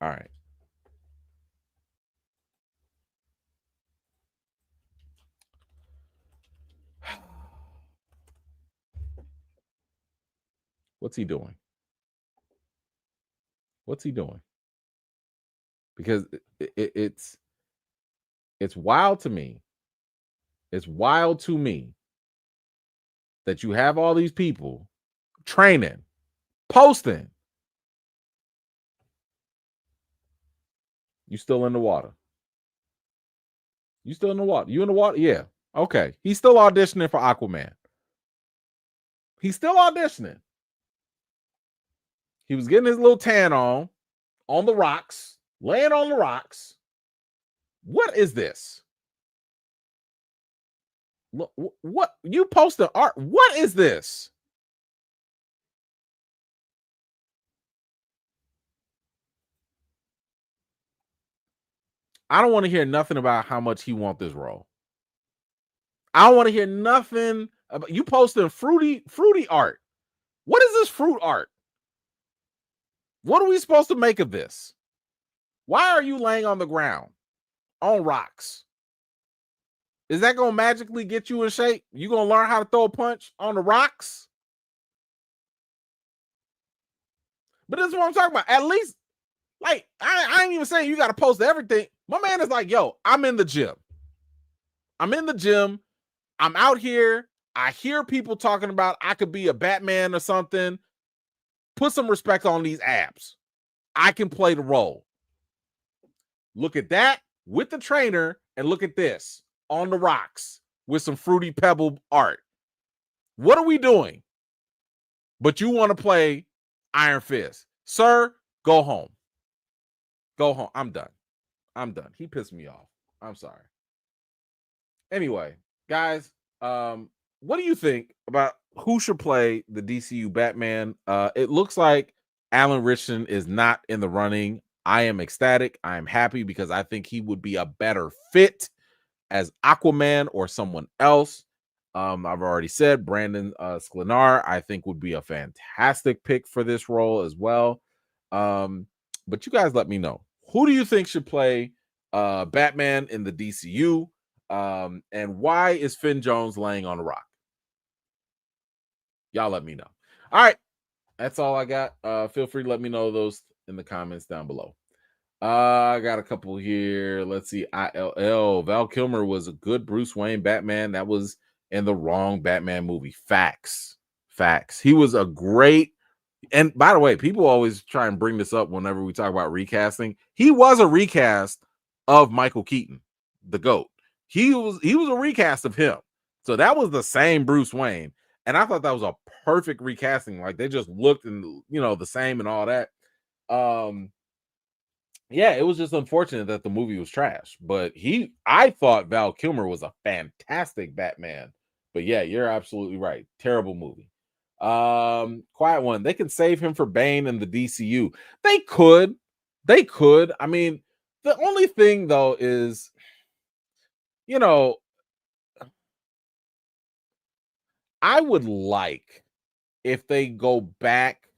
All right. What's he doing? What's he doing? Because it's wild to me It's wild to me that you have all these people training, posting. You still in the water. You still in the water. You in the water? Yeah. Okay. He's still auditioning for Aquaman. He's still auditioning. He was getting his little tan on the rocks, laying on the rocks. What is this? Look, what you posted art? What is this? I don't want to hear nothing about how much he wants this role. I don't want to hear nothing about you posting fruity art. What is this fruit art? What are we supposed to make of this? Why are you laying on the ground on rocks? Is that going to magically get you in shape? You going to learn how to throw a punch on the rocks? But this is what I'm talking about. At least, like, I ain't even saying you got to post everything. My man is like, yo, I'm in the gym. I'm in the gym. I'm out here. I hear people talking about I could be a Batman or something. Put some respect on these abs. I can play the role. Look at that with the trainer and look at this on the rocks with some fruity pebble art. What are we doing? But you want to play Iron Fist. Sir, go home. Go home. I'm done. He pissed me off. I'm sorry. Anyway, guys, what do you think about who should play the DCU Batman? It looks like Alan Ritchson is not in the running. I am ecstatic. I am happy because I think he would be a better fit as Aquaman or someone else. I've already said Brandon Sklenar, I think, would be a fantastic pick for this role as well. But you guys let me know. Who do you think should play Batman in the DCU? And why is Finn Jones laying on a rock? Y'all let me know. All right. That's all I got. Feel free to let me know those in the comments down below. I got a couple here. Let's see. ILL. Val Kilmer was a good Bruce Wayne Batman. That was in the wrong Batman movie. Facts. He was a great. And by the way, people always try and bring this up whenever we talk about recasting. He was a recast of Michael Keaton, the GOAT. He was a recast of him. So that was the same Bruce Wayne. And I thought that was a perfect recasting. Like they just looked and the same and all that. Yeah, it was just unfortunate that the movie was trash. But I thought Val Kilmer was a fantastic Batman. But yeah, you're absolutely right. Terrible movie. Quiet One. They can save him for Bane in the DCU. They could. I mean, the only thing though is, I would like if they go back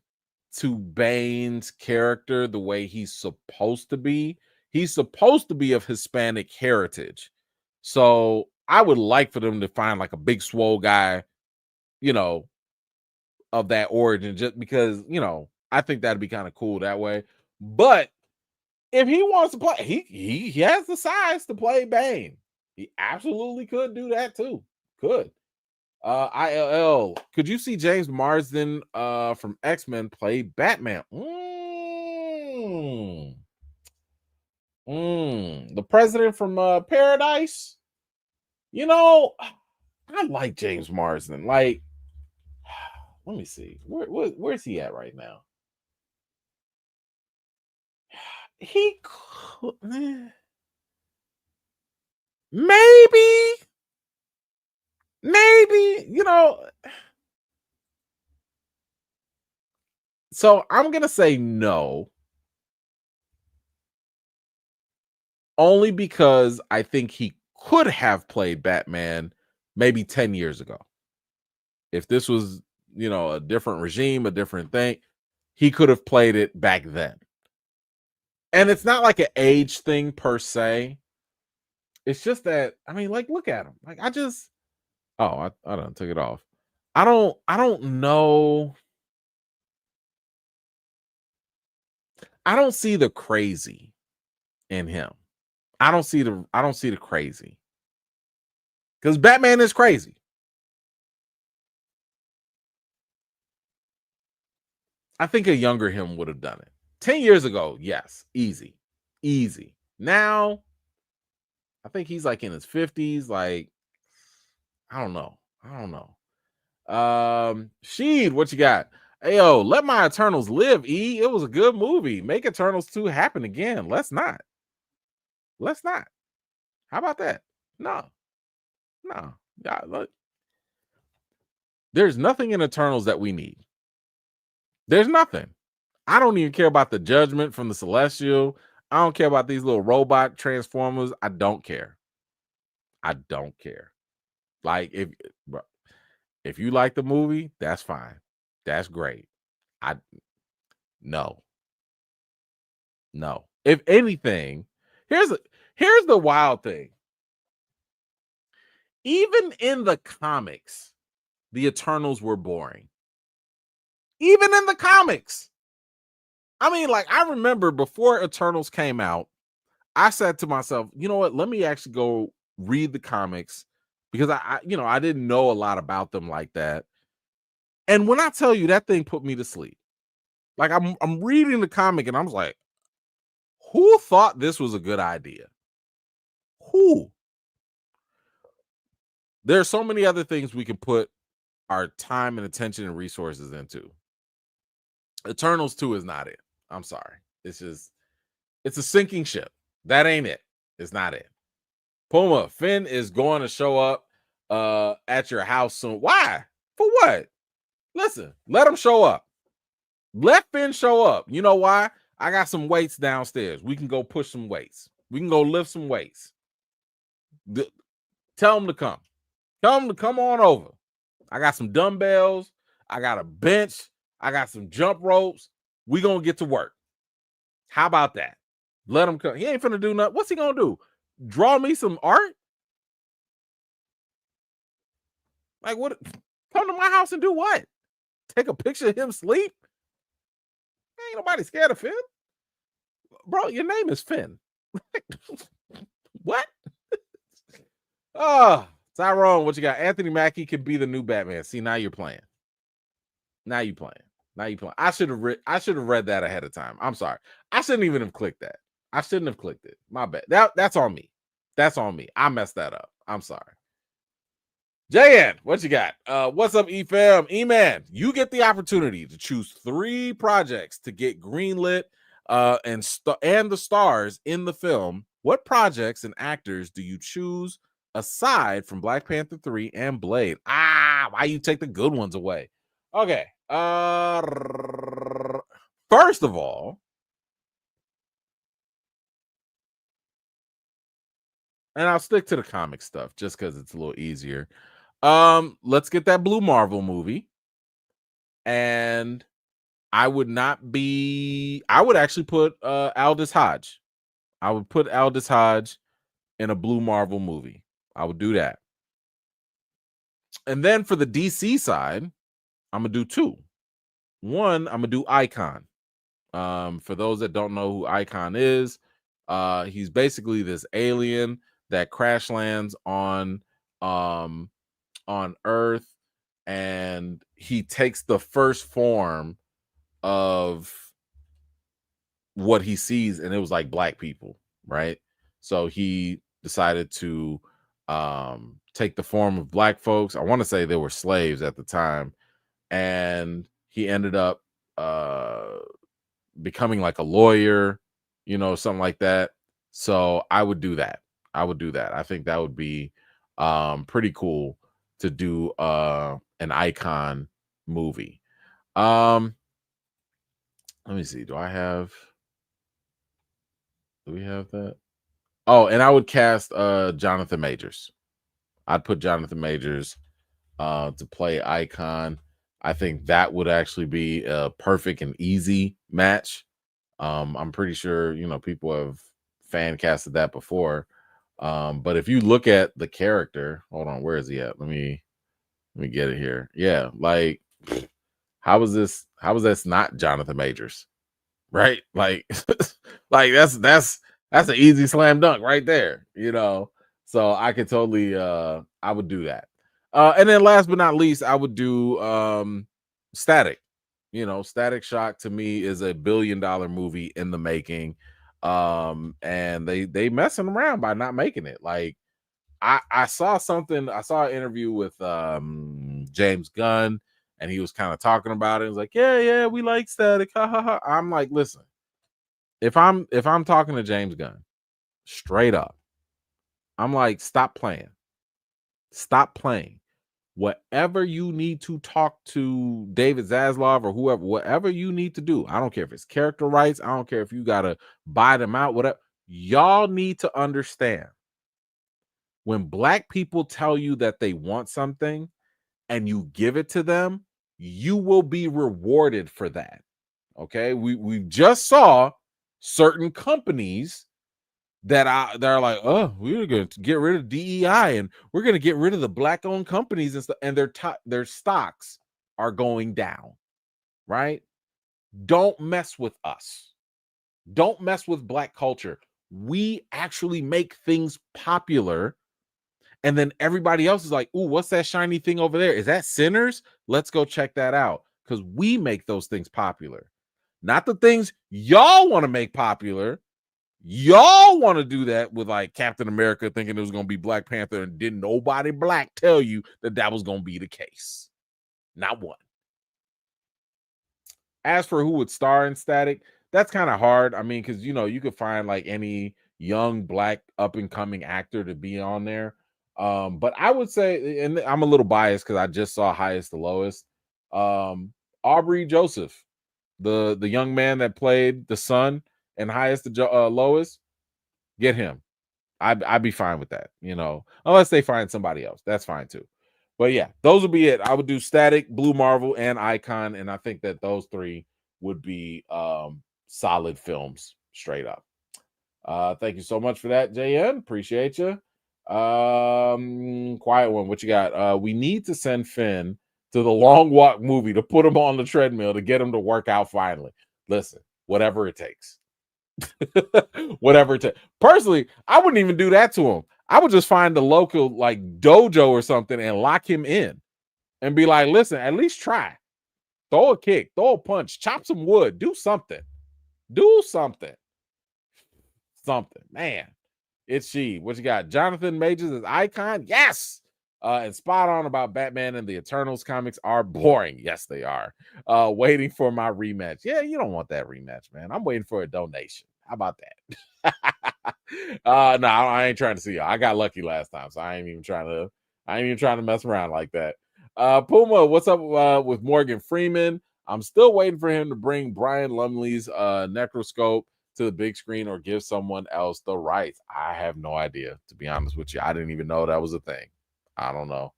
to Bane's character the way he's supposed to be. He's supposed to be of Hispanic heritage. So I would like for them to find like a big swole guy, of that origin, just because, I think that'd be kind of cool that way. But if he wants to play, he has the size to play Bane. He absolutely could do that too. Could. ILL. Could you see James Marsden from X-Men play Batman? The president from Paradise. I like James Marsden. Like, let me see. Where's he at right now? He could, maybe, So I'm gonna say no, only because I think he could have played Batman maybe 10 years ago. If this was, a different regime, a different thing, he could have played it back then. And it's not like an age thing per se. It's just that, I mean, like, look at him. Like, I don't took it off. I don't know. I don't see the crazy in him. I don't see the crazy. Because Batman is crazy. I think a younger him would have done it. 10 years ago, yes, easy. Now, I think he's like in his 50s. Like, I don't know. Sheed, what you got? Ayo, Let My Eternals Live, E. It was a good movie. Make Eternals 2 happen again. Let's not. How about that? No. Yeah, look. There's nothing in Eternals that we need. There's nothing. I don't even care about the judgment from the Celestial. I don't care about these little robot transformers. I don't care. Like, if you like the movie, that's fine. That's great. No. If anything, here's the wild thing. Even in the comics, the Eternals were boring. Even in the comics. I mean, like, I remember before Eternals came out, I said to myself, you know what? Let me actually go read the comics, because I didn't know a lot about them like that. And when I tell you, that thing put me to sleep. Like, I'm reading the comic and I was like, who thought this was a good idea? Who? There are so many other things we can put our time and attention and resources into. Eternals 2 is not it. I'm sorry. It's a sinking ship. That ain't it. It's not it. Puma, Finn is going to show up at your house soon. Why? For what? Listen, let him show up. Let Finn show up. You know why? I got some weights downstairs. We can go push some weights. We can go lift some weights. Tell him to come. Tell him to come on over. I got some dumbbells. I got a bench. I got some jump ropes. We gonna get to work. How about that? Let him come. He ain't finna do nothing. What's he gonna do? Draw me some art? Like, what? Come to my house and do what? Take a picture of him sleep? Ain't nobody scared of Finn. Bro, your name is Finn. What? Tyrone, what you got? Anthony Mackie could be the new Batman. See, now you're playing. I should have read that ahead of time. I'm sorry. I shouldn't even have clicked that. I shouldn't have clicked it. My bad. That's on me. I messed that up. I'm sorry. JN, what you got? What's up, E-Fam? E-Man, you get the opportunity to choose 3 projects to get greenlit and the stars in the film. What projects and actors do you choose aside from Black Panther 3 and Blade? Why you take the good ones away? Okay. First of all, and I'll stick to the comic stuff just because it's a little easier. Let's get that Blue Marvel movie. And I would actually put Aldous Hodge. I would put Aldous Hodge in a Blue Marvel movie. I would do that. And then for the DC side, I'm gonna do 2. One, I'm gonna do Icon. For those that don't know who Icon is, he's basically this alien that crash lands on Earth, and he takes the first form of what he sees, and it was like black people, right? So he decided to take the form of black folks. I want to say they were slaves at the time, and he ended up becoming like a lawyer, something like that. So I would do that. I think that would be pretty cool to do an Icon movie. Let me see. Do we have that? Oh, and I would cast Jonathan Majors. I'd put Jonathan Majors to play Icon. I think that would actually be a perfect and easy match. I'm pretty sure, people have fan casted that before. But if you look at the character, hold on, where is he at? Let me get it here. Yeah, like how was this not Jonathan Majors? Right? Like like that's an easy slam dunk right there, So I could totally I would do that. And then last but not least, I would do Static. You know, Static Shock to me is a $1 billion movie in the making. And they messing around by not making it. Like I saw something, I saw an interview with James Gunn, and he was kind of talking about it. He was like, yeah, we like Static. Ha ha ha. I'm like, listen, if I'm talking to James Gunn, straight up, I'm like, stop playing. Stop playing. Whatever you need to talk to David Zaslav or whoever, whatever you need to do. I don't care if it's character rights. I don't care if you gotta buy them out, whatever. Y'all need to understand, when black people tell you that they want something and you give it to them, you will be rewarded for that. Okay. We just saw certain companies they're like, oh, we're going to get rid of DEI and we're going to get rid of the black owned companies and stuff, and their stocks are going down. Right? Don't mess with us. Don't mess with black culture. We actually make things popular. And then everybody else is like, ooh, what's that shiny thing over there? Is that Sinners? Let's go check that out. Because we make those things popular. Not the things y'all want to make popular. Y'all want to do that with like Captain America thinking it was going to be Black Panther, and didn't nobody black tell you that was going to be the case. Not one. As for who would star in Static, that's kind of hard. I mean, because, you could find like any young black up and coming actor to be on there. But I would say, and I'm a little biased because I just saw Highest to Lowest. Aubrey Joseph, the young man that played the son in Highest to Lowest, get him. I'd be fine with that, unless they find somebody else. That's fine too. But yeah, those would be it. I would do Static, Blue Marvel, and Icon, and I think that those three would be solid films straight up. Thank you so much for that, JN. Appreciate you. Quiet one. What you got? We need to send Finn to the Long Walk movie to put him on the treadmill to get him to work out finally. Listen, whatever it takes. Whatever it takes. Personally, I wouldn't even do that to him. I would just find the local like dojo or something and lock him in and be like, listen, at least try. Throw a kick, throw a punch, chop some wood, do something. Do something. Something. Man, it's she. What you got? Jonathan Majors as Icon? Yes. And spot on about Batman and the Eternals comics are boring. Yes, they are. Waiting for my rematch. Yeah, you don't want that rematch, man. I'm waiting for a donation. How about that? No, I ain't trying to see you. I got lucky last time, so I ain't even trying to mess around like that. Puma, what's up with Morgan Freeman? I'm still waiting for him to bring Brian Lumley's Necroscope to the big screen or give someone else the rights. I have no idea, to be honest with you. I didn't even know that was a thing. I don't know.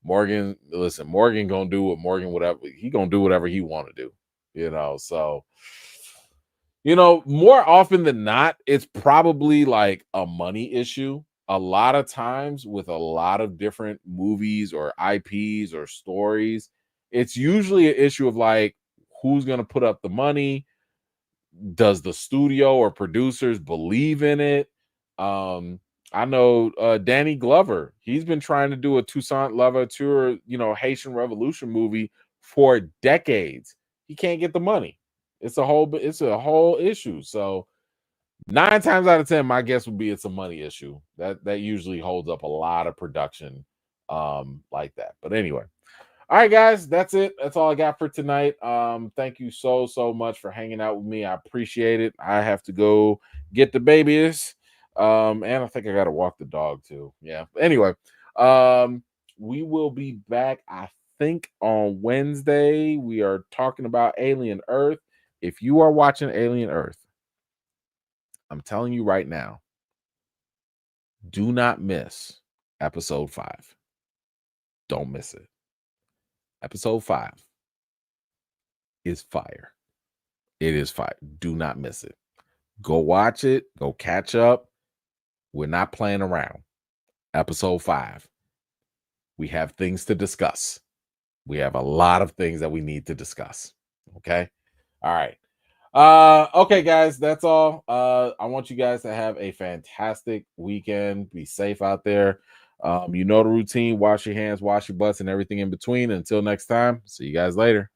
Morgan gonna do what he gonna do whatever he want to do, so more often than not, it's probably like a money issue. A lot of times with a lot of different movies or IPs or stories, it's usually an issue of like, who's gonna put up the money? Does the studio or producers believe in it? I know Danny Glover, he's been trying to do a Toussaint Louverture, Haitian Revolution movie for decades. He can't get the money. It's a whole issue. So 9 times out of 10, my guess would be it's a money issue. That usually holds up a lot of production like that. But anyway. All right, guys, that's it. That's all I got for tonight. Thank you so much for hanging out with me. I appreciate it. I have to go get the babies. And I think I gotta walk the dog too. Yeah. Anyway, we will be back, I think, on Wednesday. We are talking about Alien Earth. If you are watching Alien Earth, I'm telling you right now, do not miss episode 5. Don't miss it. Episode 5 is fire. It is fire. Do not miss it. Go watch it. Go catch up. We're not playing around. Episode 5. We have things to discuss. We have a lot of things that we need to discuss. Okay. All right. Okay, guys, that's all. I want you guys to have a fantastic weekend. Be safe out there. You know the routine, wash your hands, wash your butts, and everything in between. Until next time, see you guys later.